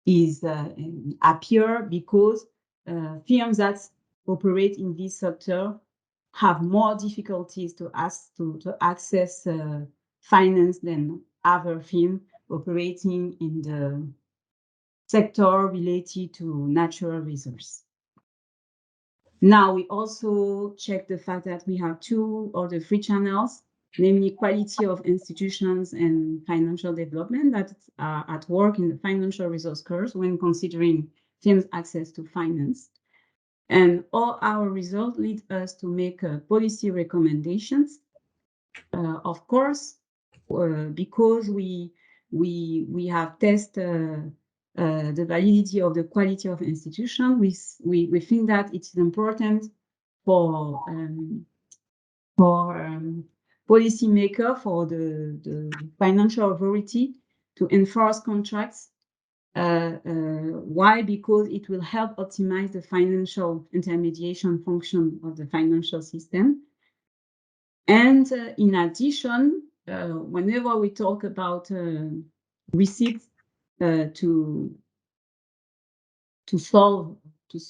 is appear because firms that operate in this sector have more difficulties to access finance than other firms operating in the sector related to natural resource. Now we also check the fact that we have 2 or 3 channels namely quality of institutions and financial development that are at work in the financial resource curves when considering firms' access to finance. And all our results lead us to make policy recommendations. Of course, because we have tested the validity of the quality of institution, we think that it's important for policymaker, for the financial authority to enforce contracts. Why? Because it will help optimize the financial intermediation function of the financial system. And in addition, whenever we talk about receipts to solve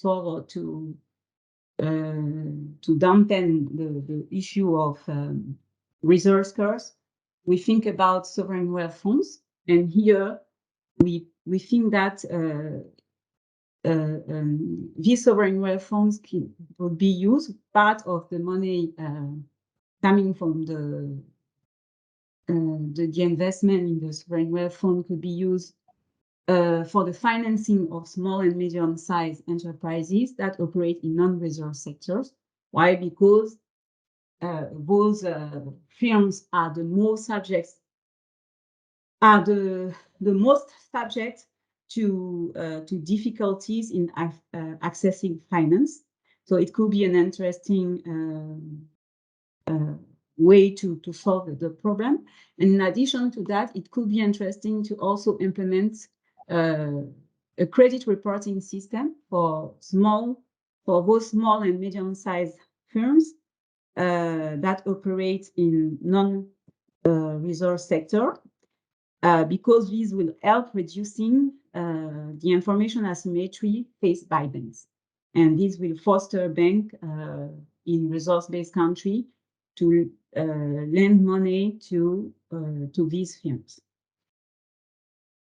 or to dampen the issue of resource curves, we think about sovereign wealth funds. And here we think that these sovereign wealth funds would be used. Part of the money coming from the investment in the sovereign wealth fund could be used for the financing of small and medium-sized enterprises that operate in non-resource sectors. Why? Because those firms are the most subject to difficulties in accessing finance. So it could be an interesting way to solve the problem. And in addition to that, it could be interesting to also implement a credit reporting system for both small and medium-sized firms that operate in non-resource sector, because these will help reducing the information asymmetry faced by banks. And this will foster banks in resource-based country to lend money to these firms.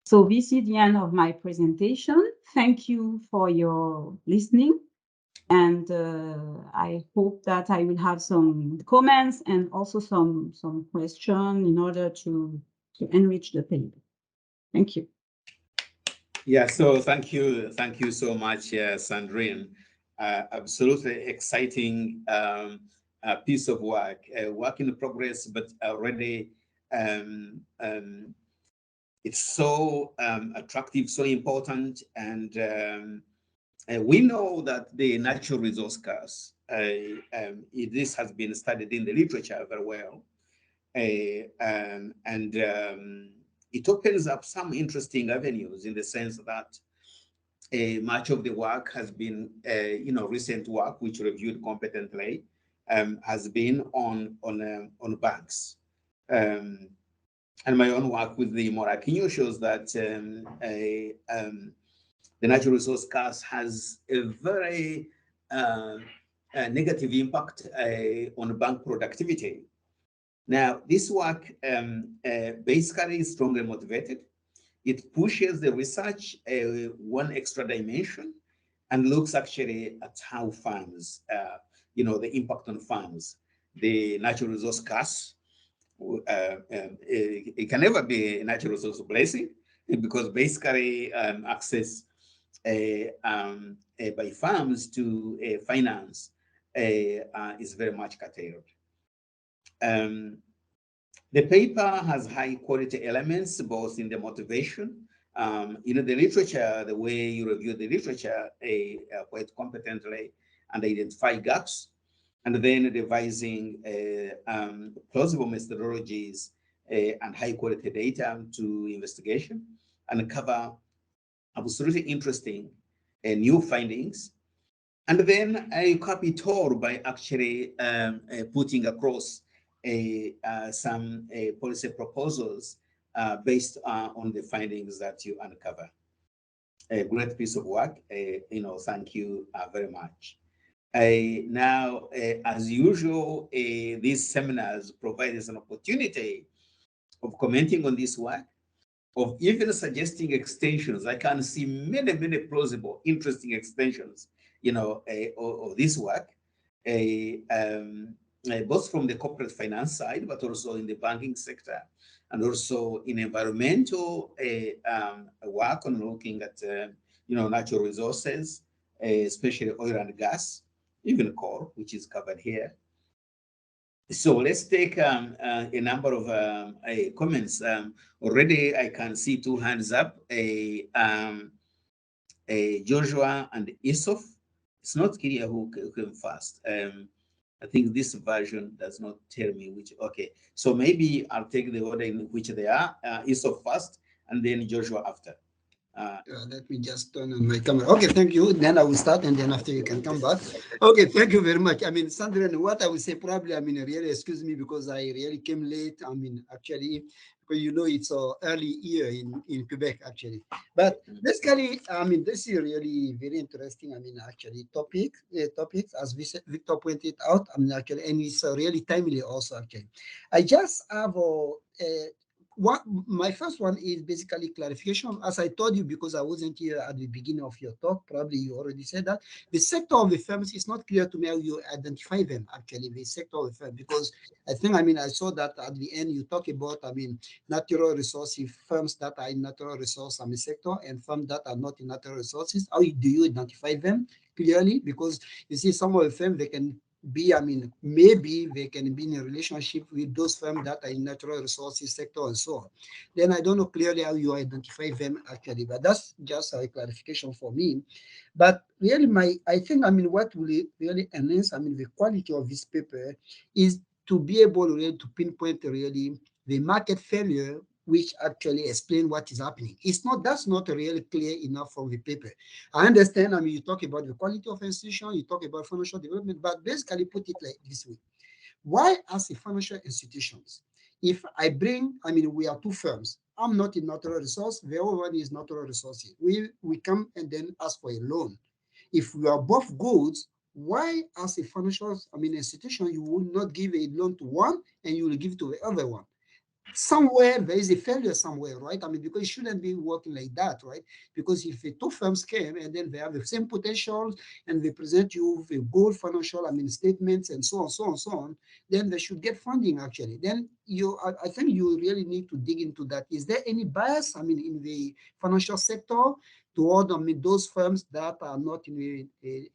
So this is the end of my presentation. Thank you for your listening. And I hope that I will have some comments and also some questions in order to enrich the paper. Thank you. Yeah, so thank you so much, Sandrine. Absolutely exciting piece of work, work in progress, but already it's so attractive, so important, and we know that the natural resource curves, this has been studied in the literature very well, and it opens up some interesting avenues in the sense that much of the work has been, recent work which reviewed competently has been on banks. And my own work with the Morakinho shows that the natural resource curves has a very negative impact on bank productivity. Now, this work basically is strongly motivated. It pushes the research one extra dimension and looks actually at how firms, the impact on firms, the natural resource curves. It can never be a natural resource blessing, because basically access by firms to finance is very much curtailed. The paper has high quality elements, both in the motivation, the literature, the way you review the literature quite competently and identify gaps, and then devising plausible methodologies and high quality data to investigation, and cover absolutely interesting new findings. And then you cap it all by actually putting across some policy proposals based on the findings that you uncover. A great piece of work. Thank you very much. Now, as usual, these seminars provide us an opportunity of commenting on this work, of even suggesting extensions. I can see many, many plausible, interesting extensions, of this work. both from the corporate finance side, but also in the banking sector, and also in environmental work on looking at natural resources, especially oil and gas, even coal, which is covered here. So let's take a number of comments. Already, I can see 2 hands up. Joshua and Issof. It's not clear who came first. I think this version does not tell me which. Okay, so maybe I'll take the order in which they are. Issof first, and then Joshua after. Let me just turn on my camera. Okay, thank you. Then I will start, and then after you can come back. Okay, thank you very much. I mean, Sandrine, what I would say probably, I mean, really excuse me because I really came late. I mean, actually, because it's an early year in Quebec, actually. But basically, I mean, this is really very interesting. I mean, actually, topics as Victor pointed out. I mean, actually, and it's really timely also. Actually, I just have my first one is basically clarification. As I told you, because I wasn't here at the beginning of your talk, probably you already said that the sector of the firms is not clear to me how you identify them, actually, the sector of the firm, because I think, I mean, I saw that at the end you talk about, I mean, natural resources, firms that are in natural resource sector and firms that are not in natural resources. How do you identify them clearly? Because you see some of the firms, they can be, I mean, maybe they can be in a relationship with those firms that are in natural resources sector and so on. Then I don't know clearly how you identify them actually, but that's just a clarification for me. But really, I think, I mean, what will really enhance, I mean, the quality of this paper is to be able really to pinpoint really the market failure which actually explain what is happening. That's not really clear enough from the paper. I understand, I mean, you talk about the quality of institution, you talk about financial development, but basically put it like this way. Why, as a financial institutions, if I bring, I mean, we are two firms, I'm not in natural resource, the other one is natural resources. We come and then ask for a loan. If we are both goods, why, as a financial, I mean, institution, you will not give a loan to one and you will give to the other one? Somewhere there is a failure somewhere, right? I mean, because it shouldn't be working like that, right? Because if the two firms came and then they have the same potential and they present you with a good financial, I mean, statements and so on, so on, so on, then they should get funding actually. Then I think you really need to dig into that. Is there any bias, I mean, in the financial sector toward, I mean, those firms that are not in a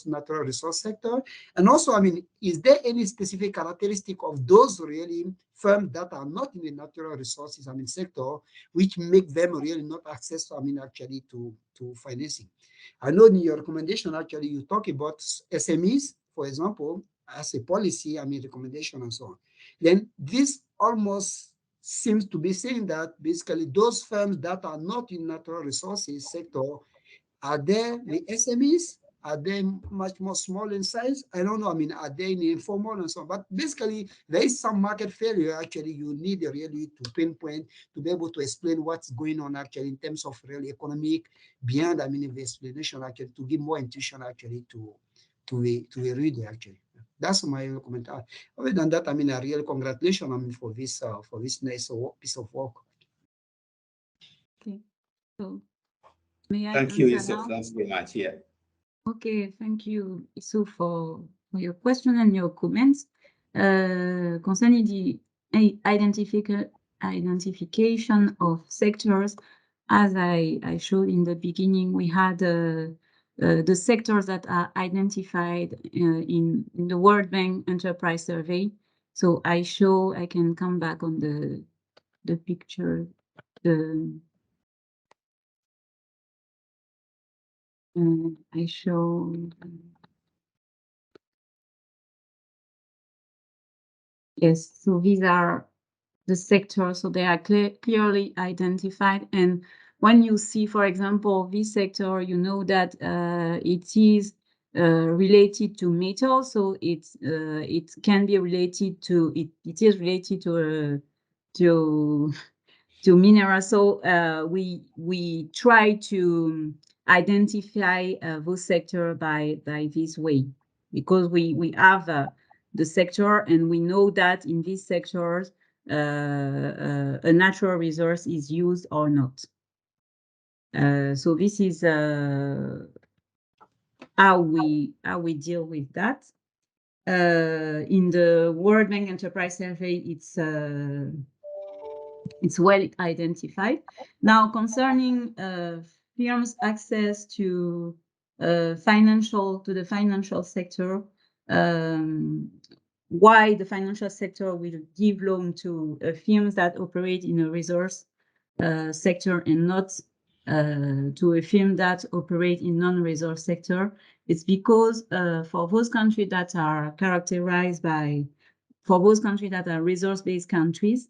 natural resource sector? And also, I mean, is there any specific characteristic of those really firms that are not in the natural resources, I mean, sector, which make them really not access, I mean, actually to financing? I know in your recommendation, actually, you talk about SMEs, for example, as a policy, I mean, recommendation and so on. Then this almost seems to be saying that basically those firms that are not in natural resources sector, are they the SMEs? Are they much more small in size? I don't know. I mean, are they in the informal and so on? But basically, there is some market failure. Actually, you need really to pinpoint to be able to explain what's going on actually in terms of really economic beyond, I mean, the explanation actually to give more intuition actually to the reader actually. That's my comment. Other than that, I mean, a real congratulations, I mean, for this nice piece of work. Okay, so may I Thank you, answer Yusuf. now? Thanks very much. Yeah. Okay, thank you, Isu, for your question and your comments. Concerning the identification of sectors, as I showed in the beginning, we had the sectors that are identified in the World Bank Enterprise Survey. So I can come back on the picture. I show. Yes, so these are the sectors, so they are clearly identified. And when you see, for example, this sector, you know that it is related to metal, so it can be related to it is related to minerals. So we try to identify those sector by this way, because we have the sector and we know that in these sectors a natural resource is used or not. So this is how we deal with that. In the World Bank Enterprise Survey, it's well identified. Now, concerning firms' access to the financial sector, why the financial sector will give loan to firms that operate in a resource sector and not to a firm that operate in non-resource sector. It's because for those countries that are characterized by, for those countries that are resource-based countries,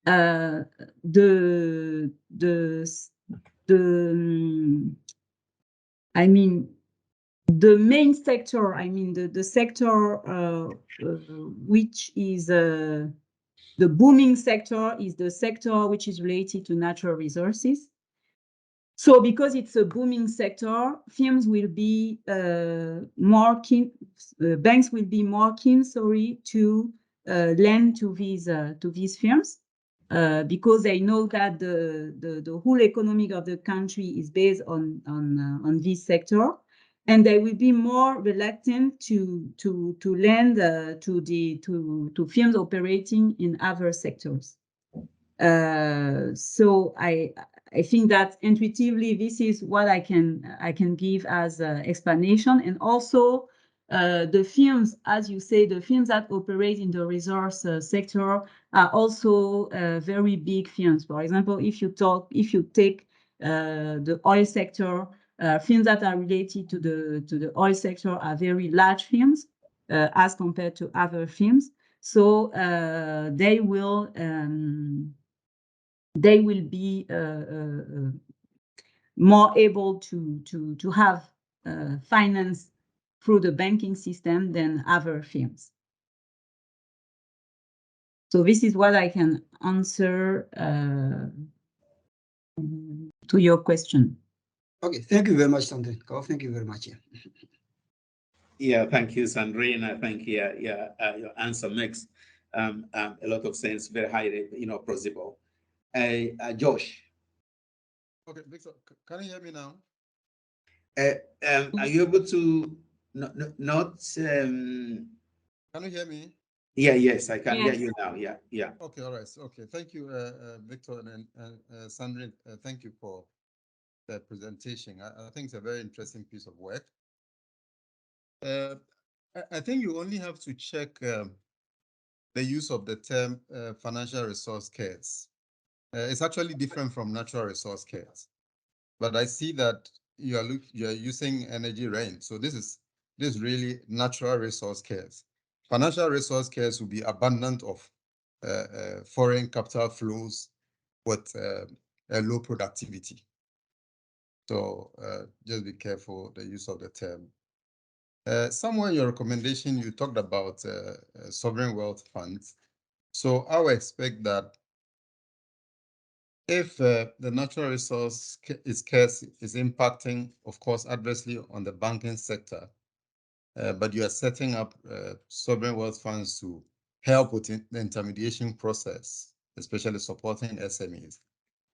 I mean, the main sector, I mean, the sector which is the booming sector is the sector which is related to natural resources. So because it's a booming sector, firms will be more keen, banks will be more keen, to lend to these firms. Because they know that the whole economy of the country is based on this sector, and they will be more reluctant to lend to firms operating in other sectors. So I think that intuitively this is what I can give as explanation, and also the firms, as you say, the firms that operate in the resource sector are also very big firms. For example, if you take the oil sector, firms that are related to the oil sector are very large firms as compared to other firms. So they will be more able to have finance through the banking system than other firms. So this is what I can answer to your question. Okay, thank you very much, Sandrine. Thank you very much. Yeah, thank you, Sandrine. I think your answer makes a lot of sense, very highly, plausible. Josh. Okay, Victor, can you hear me now? Are you able to not? Can you hear me? Yeah, yes, I can hear Yes. you now. Yeah. Okay, all right. Okay, thank you, Victor and Sandrine. Thank you for the presentation. I think it's a very interesting piece of work. I think you only have to check the use of the term financial resource cares. It's actually different from natural resource cares, but I see that you are using energy rent. So this is really natural resource cares. Financial resource cares will be abundant of foreign capital flows with a low productivity. So just be careful the use of the term. Somewhere in your recommendation, you talked about sovereign wealth funds. So I would expect that if the natural resource is impacting, of course, adversely on the banking sector, but you are setting up sovereign wealth funds to help with the intermediation process, especially supporting SMEs,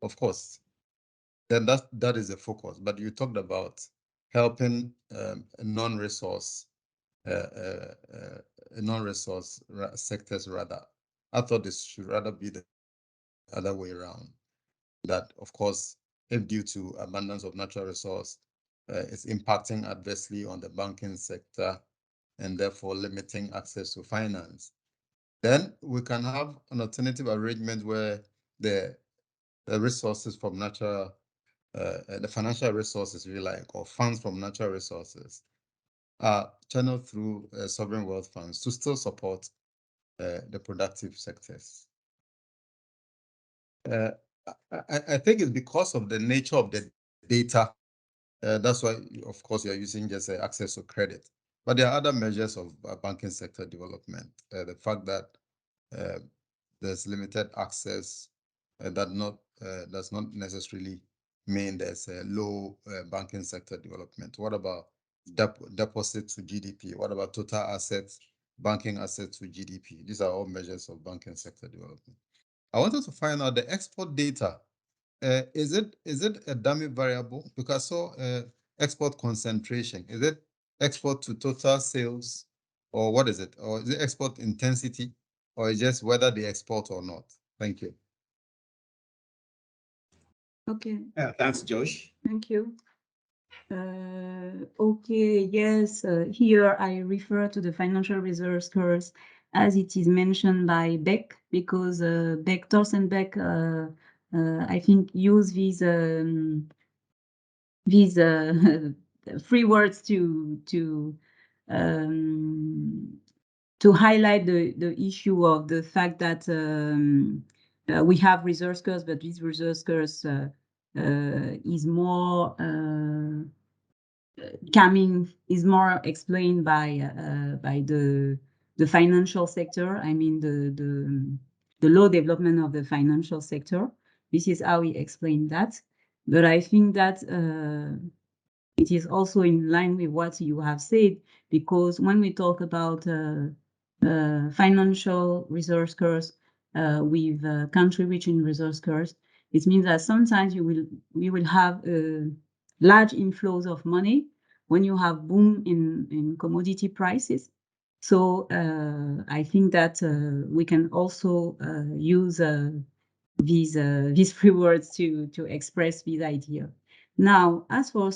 of course, then that is the focus. But you talked about helping non-resource sectors rather. I thought this should rather be the other way around. That, of course, if due to abundance of natural resource, it's impacting adversely on the banking sector and therefore limiting access to finance, then we can have an alternative arrangement where the resources from natural, the financial resources, if you like, or funds from natural resources are channeled through sovereign wealth funds to still support the productive sectors. I think it's because of the nature of the data. That's why, of course, you're using just access to credit. But there are other measures of banking sector development. The fact that there's limited access does not necessarily mean there's a low banking sector development. What about deposit to GDP? What about total assets, banking assets to GDP? These are all measures of banking sector development. I wanted to find out the export data. Is it a dummy variable? Because I saw export concentration. Is it export to total sales Or what is it? Or is it export intensity? Or is just whether they export or not? Thank you. Okay. Thanks, Josh. Thank you. Okay, yes, here I refer to the financial reserves curves as it is mentioned by Beck, because Beck, Thorsten Beck, I think use these free words to highlight the issue of the fact that we have reserve curves, but these reserve curves is more is more explained by the financial sector. I mean the low development of the financial sector. This is how we explain that. But I think that it is also in line with what you have said, because when we talk about financial resource curves with country-rich resource curves, it means that sometimes we will have large inflows of money when you have boom in commodity prices. So I think that we can also use these three words to express this idea. Now, as for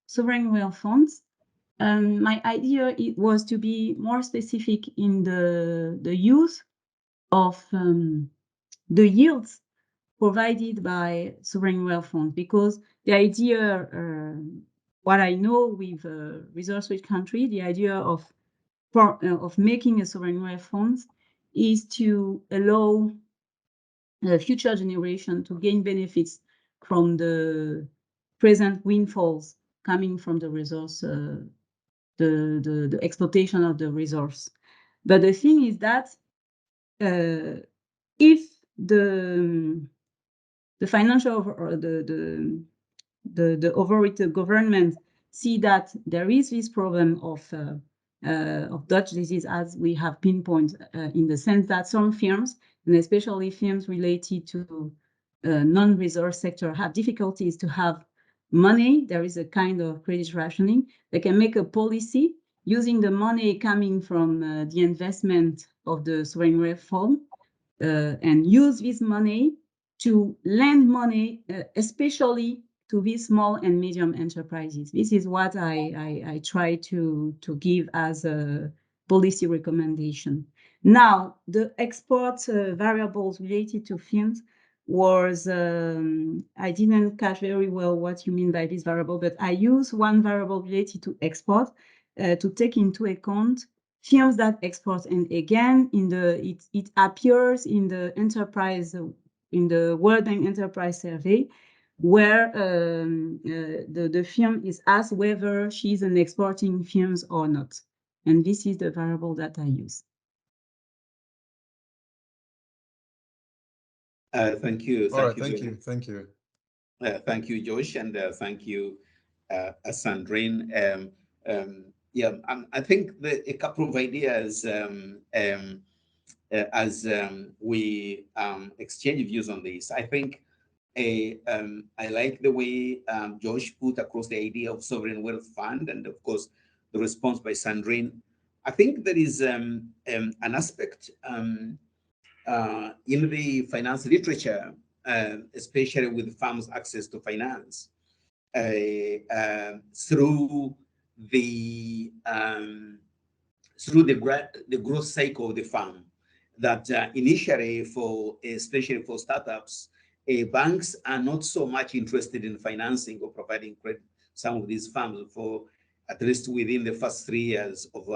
sovereign wealth funds, my idea was to be more specific in the use of the yields provided by sovereign wealth funds, because the idea, what I know with resource-rich country, the idea of making a sovereign wealth funds is to allow the future generation to gain benefits from the present windfalls coming from the resource, the exploitation of the resource. But the thing is that if the financial or the authority government see that there is this problem of Dutch disease, as we have pinpointed, in the sense that some firms, and especially firms related to non-resource sector, have difficulties to have money. There is a kind of credit rationing. They can make a policy using the money coming from the investment of the sovereign wealth fund and use this money to lend money, especially to these small and medium enterprises. This is what I try to give as a policy recommendation. Now, the export variables related to firms was, I didn't catch very well what you mean by this variable, but I use one variable related to export to take into account firms that export. And again, it appears in the enterprise, in the World Bank Enterprise Survey, where the firm is asked whether she's an exporting firm or not. And this is the variable that I use. Thank you. All right, thank you. Thank you, Josh, and thank you, Sandrine. Yeah, I think a couple of ideas as we exchange views on this. I think I like the way Josh put across the idea of sovereign wealth fund, and of course the response by Sandrine. I think there is an aspect in the finance literature, especially with firms' access to finance, through the growth cycle of the firm, that initially, especially for startups, banks are not so much interested in financing or providing credit some of these firms for at least within the first 3 years of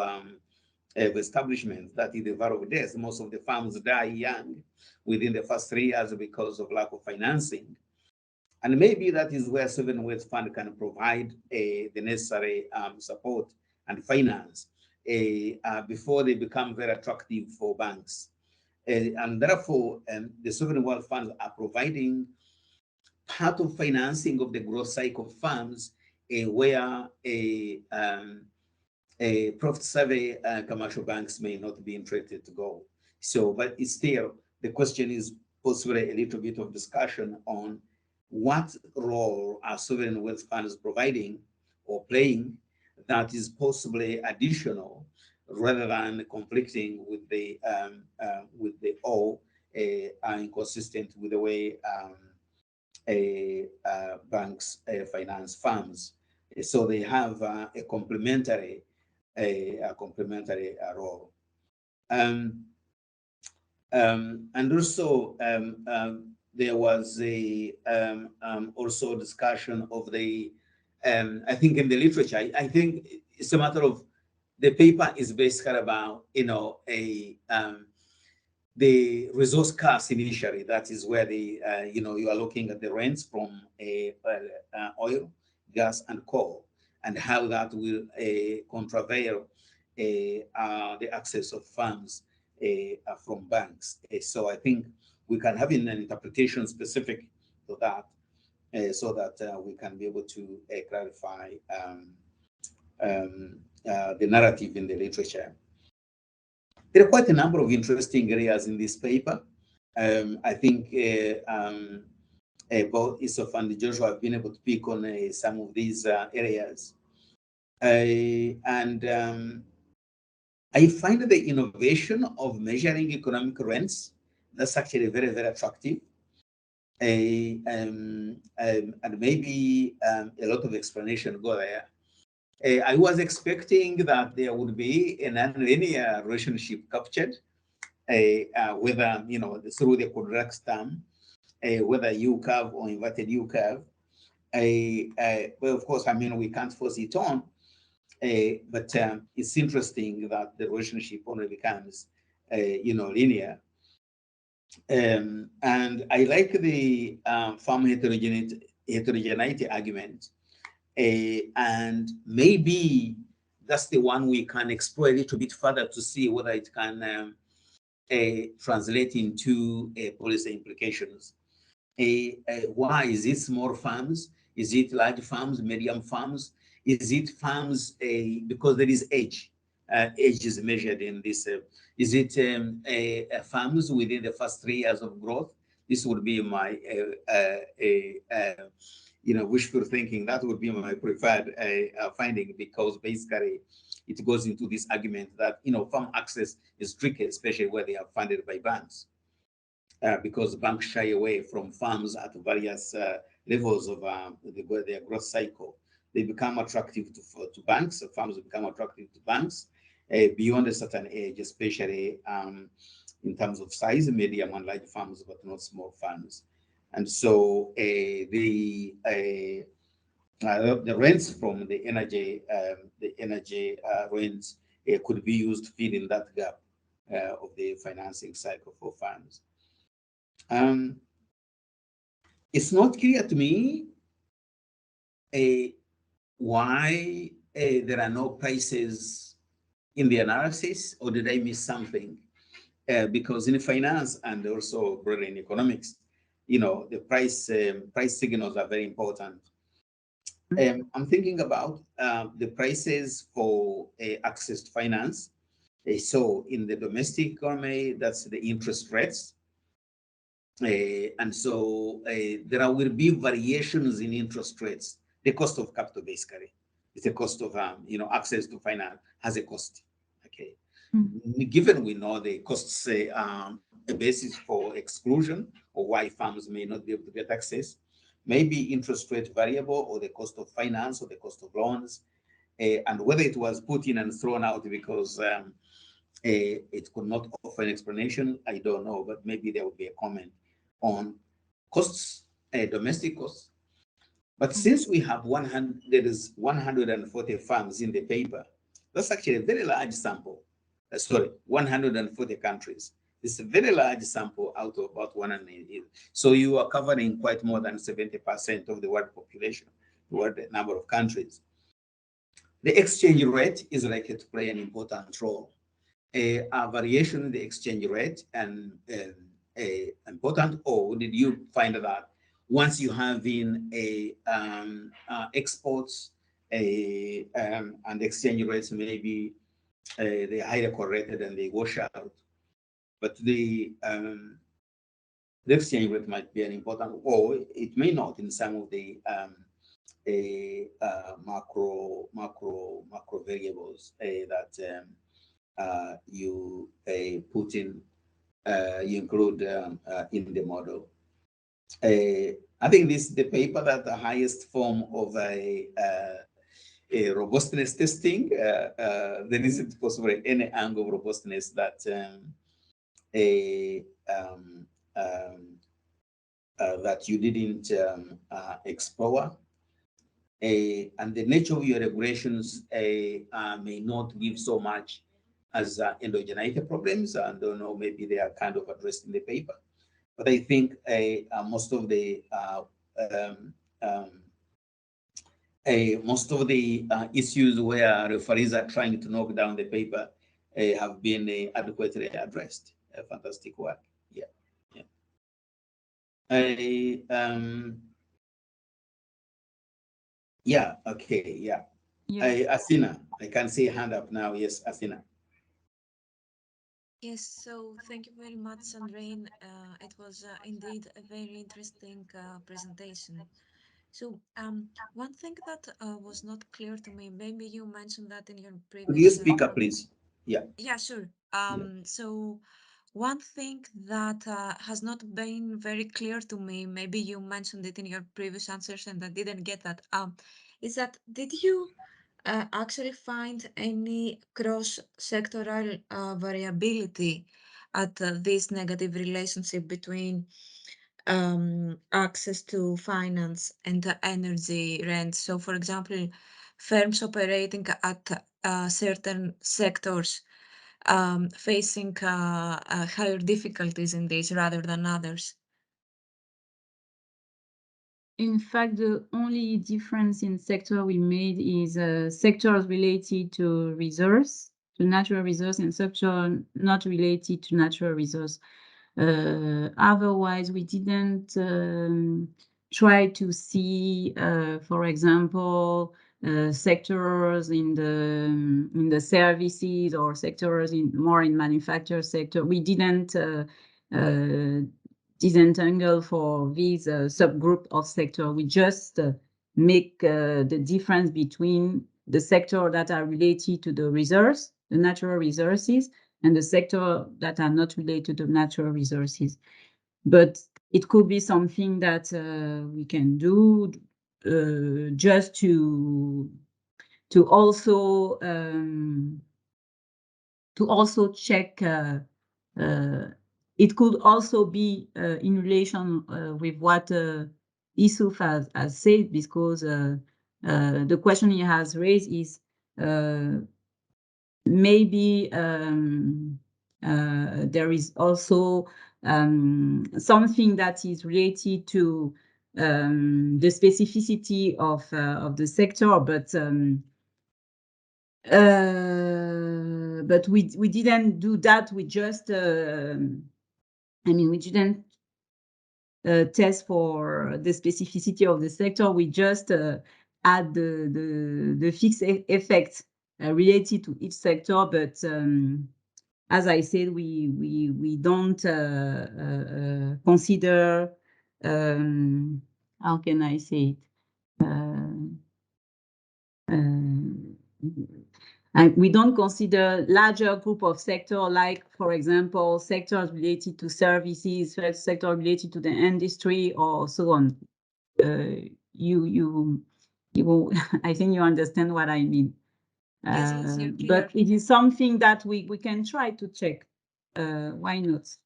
establishment. That is the value of death. Most of the firms die young within the first 3 years because of lack of financing. And maybe that is where sovereign wealth fund can provide the necessary support and finance before they become very attractive for banks. And therefore, the sovereign wealth funds are providing part of financing of the growth cycle of firms where a profit survey commercial banks may not be interested to go. So, but it's still, the question is possibly a little bit of discussion on what role are sovereign wealth funds providing or playing that is possibly additional rather than conflicting with the O, are inconsistent with the way banks finance firms. So they have a complementary role. And also there was a also discussion of the I think in the literature, I think it's a matter of the paper is basically about the resource cost initially. That is where the you are looking at the rents from oil, gas, and coal, and how that will contravene the access of funds from banks. So I think we can have an interpretation specific to that, so that we can be able to clarify the narrative in the literature. There are quite a number of interesting areas in this paper. I think both Isof and Joshua have been able to pick on some of these areas. And I find the innovation of measuring economic rents, that's actually very, very attractive. And maybe a lot of explanation go there. I was expecting that there would be a nonlinear relationship captured, whether, through the quadratic term, whether U curve or inverted U curve. Well, of course, we can't force it on, but it's interesting that the relationship only becomes, linear. And I like the farm heterogeneity argument. And maybe that's the one we can explore a little bit further to see whether it can translate into policy implications. Why is it small farms? Is it large farms, medium farms? Is it farms because there is age? Age is measured in this. Is it farms within the first 3 years of growth? This would be my wishful thinking. That would be my preferred finding, because basically it goes into this argument that farm access is tricky, especially where they are funded by banks, because banks shy away from farms at various levels of their growth cycle. They become attractive to banks. Farms become attractive to banks beyond a certain age, especially in terms of size, medium and large farms, but not small farms. And so the rents from the energy rents could be used to fill in that gap of the financing cycle for farms. It's not clear to me why there are no prices in the analysis, or did I miss something? Because in finance and also broadly in economics, the price signals are very important. I'm thinking about the prices for access to finance. So in the domestic economy, that's the interest rates. And so there will be variations in interest rates. The cost of capital, basically, is the cost of access to finance has a cost. Okay, given we know the costs a basis for exclusion or why firms may not be able to get access, maybe interest rate variable or the cost of finance or the cost of loans, and whether it was put in and thrown out because it could not offer an explanation, I don't know, but maybe there will be a comment on costs, domestic costs. But since we have 140 firms in the paper, that's actually a very large sample. 140 countries. It's a very large sample out of about 180. So you are covering quite more than 70% of the world population, the world number of countries. The exchange rate is likely to play an important role. A variation in the exchange rate and important, or did you find that once you have in exports and exchange rates maybe they're highly correlated and they wash out, but the exchange rate might be an important, or it may not in some of the macro variables that you put in, you include in the model. I think this is the paper that the highest form of a robustness testing. There isn't possible any angle of robustness that that you didn't explore. And the nature of your regulations may not give so much as endogeneity problems. I don't know, maybe they are kind of addressed in the paper. But I think most of the issues where referees are trying to knock down the paper have been adequately addressed. Fantastic work. Yeah. Yeah. Okay. Yeah. Yes. Athena, I can see a hand up now. Yes, Athena. Yes, so thank you very much, Sandrine. It was indeed a very interesting presentation. So, one thing that was not clear to me, maybe you mentioned that in your Could you previous speak up, please? Yeah. Yeah, sure. Yeah. So one thing that has not been very clear to me, maybe you mentioned it in your previous answers and I didn't get that, is that did you actually find any cross-sectoral variability at this negative relationship between access to finance and energy rent? So, for example, firms operating at certain sectors facing higher difficulties in this rather than others? In fact, the only difference in sector we made is sectors related to resource, to natural resource, and sector not related to natural resource. Otherwise, we didn't try to see, for example, sectors in the services or sectors more in manufacturing sector. We didn't disentangle for this subgroup of sector. We just make the difference between the sector that are related to the resource, the natural resources, and the sector that are not related to natural resources. But it could be something that we can do just to also check. It could also be in relation with what Isuf has said, because the question he has raised is maybe there is also something that is related to the specificity of the sector, but we didn't do that. We just, we didn't test for the specificity of the sector. We just add the fixed effects related to each sector, but as I said, we don't consider, how can I say it? And we don't consider larger group of sector, like, for example, sectors related to services, sector related to the industry, or so on. You I think you understand what I mean. Yes, you're But clear. it is something that we can try to check. Why not?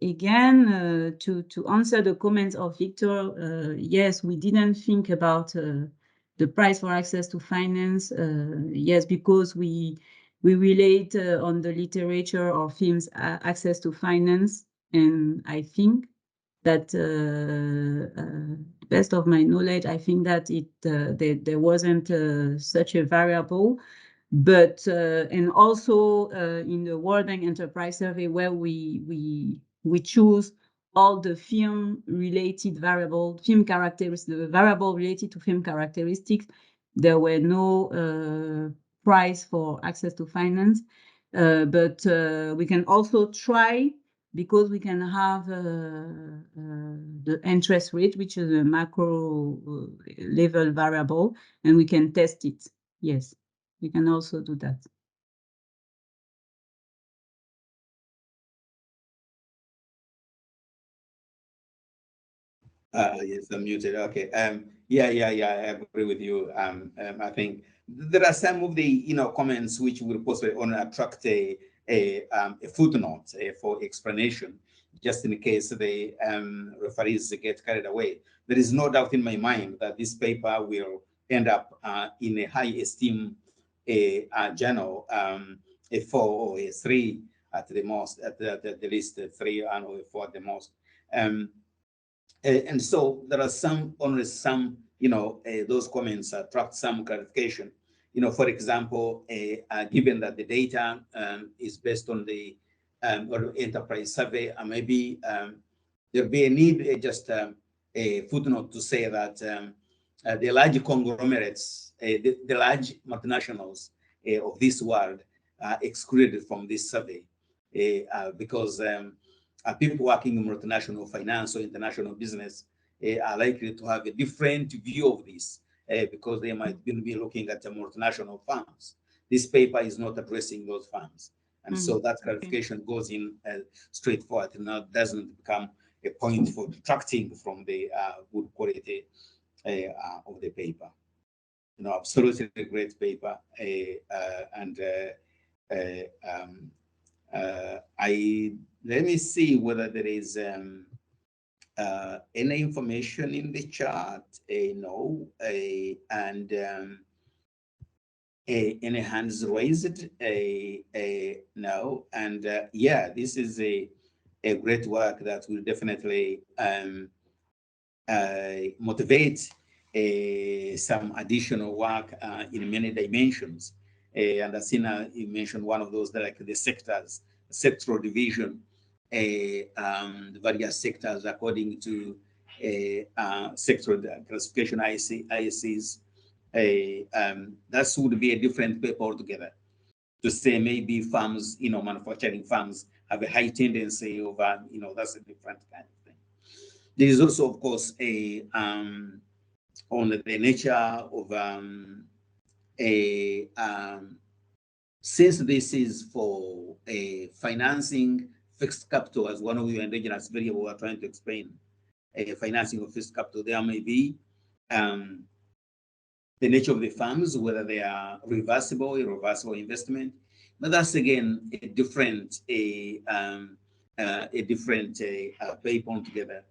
Again, to answer the comments of Victor, yes, we didn't think about the price for access to finance. Yes, because we relate on the literature or films access to finance, and I think that best of my knowledge, I think that there wasn't such a variable. But and also in the World Bank Enterprise Survey, where we choose all the film related variable, film characteristics, the variable related to film characteristics, there were no price for access to finance. But we can also try, because we can have the interest rate, which is a macro level variable, and we can test it. Yes, we can also do that. Yes, I'm muted. Okay. Yeah, I agree with you. I think there are some of the comments which will possibly only attract a footnote for explanation, just in case the referees get carried away. There is no doubt in my mind that this paper will end up in a high esteem journal, a 4 or a 3 at the most, at the least, a 3 and or a 4 at the most. And so there are only some, those comments attract some clarification. For example, given that the data is based on the or enterprise survey, maybe there'll be a need, just a footnote to say that the large conglomerates, the large multinationals of this world are excluded from this survey because people working in multinational finance or international business are likely to have a different view of this because they might be looking at the multinational firms. This paper is not addressing those firms. And so that clarification goes in straightforward and now doesn't become a point for detracting from the good quality of the paper. Absolutely a great paper. Let me see whether there is any information in the chart. No, and any hands raised? No, and yeah, this is a great work that will definitely motivate some additional work in many dimensions. And Asina, you mentioned one of those, like the sectoral division, the various sectors according to sectoral classification ICs. That would be a different paper altogether. To say maybe farms, manufacturing farms have a high tendency of, that's a different kind of thing. There is also, of course, on the nature of since this is for financing fixed capital, as one of your indigenous variable are trying to explain, financing of fixed capital, there may be the nature of the funds, whether they are reversible, irreversible investment, but that's again a different paper altogether.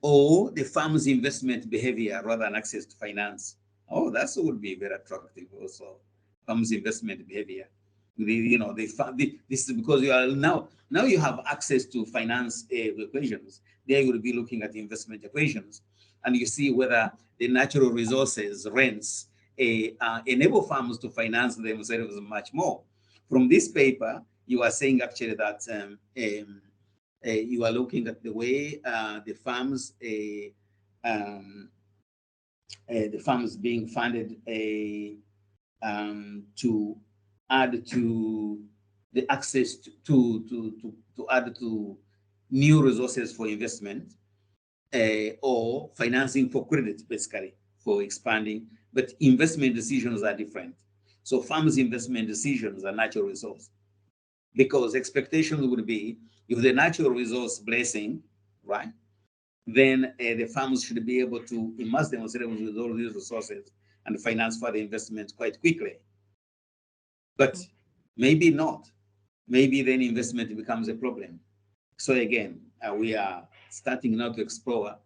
Or the farm's investment behavior rather than access to finance. Oh, that would be very attractive also. Farm's investment behavior. This is because you are now you have access to finance equations. There you will be looking at investment equations, and you see whether the natural resources, rents, enable farmers to finance themselves much more. From this paper, you are saying actually that you are looking at the way the farms being funded to add to the access to add to new resources for investment or financing for credit, basically for expanding. But investment decisions are different. So farms' investment decisions are natural resource, because expectations would be if the natural resource blessing, right, then the farms should be able to immerse themselves with all these resources and finance further investment quite quickly. But maybe not. Maybe then investment becomes a problem. So again, we are starting now to explore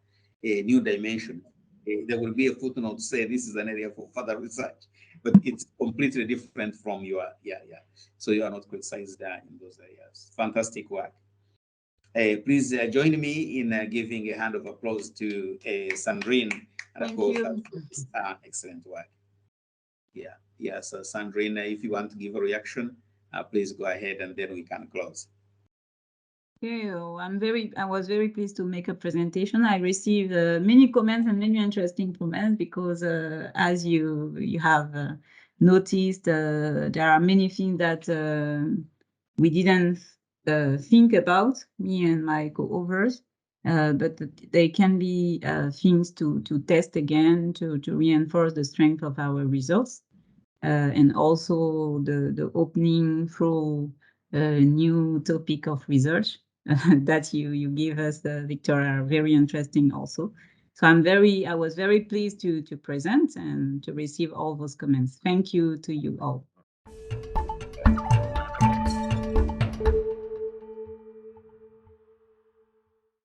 a new dimension. There will be a footnote to say this is an area for further research, but it's completely different from your, So you are not criticized in those areas. Fantastic work. Please join me in giving a hand of applause to Sandrine and for excellent work. So Sandrine, if you want to give a reaction, please go ahead and then we can close. Okay, I was very pleased to make a presentation. I received many comments and many interesting comments because as you have noticed, there are many things that we didn't think about, me and my co-authors, but they can be things to test again, to reinforce the strength of our results, and also the opening through a new topic of research that you give us, Victor, are very interesting also. So I was very pleased to present and to receive all those comments. Thank you to you all.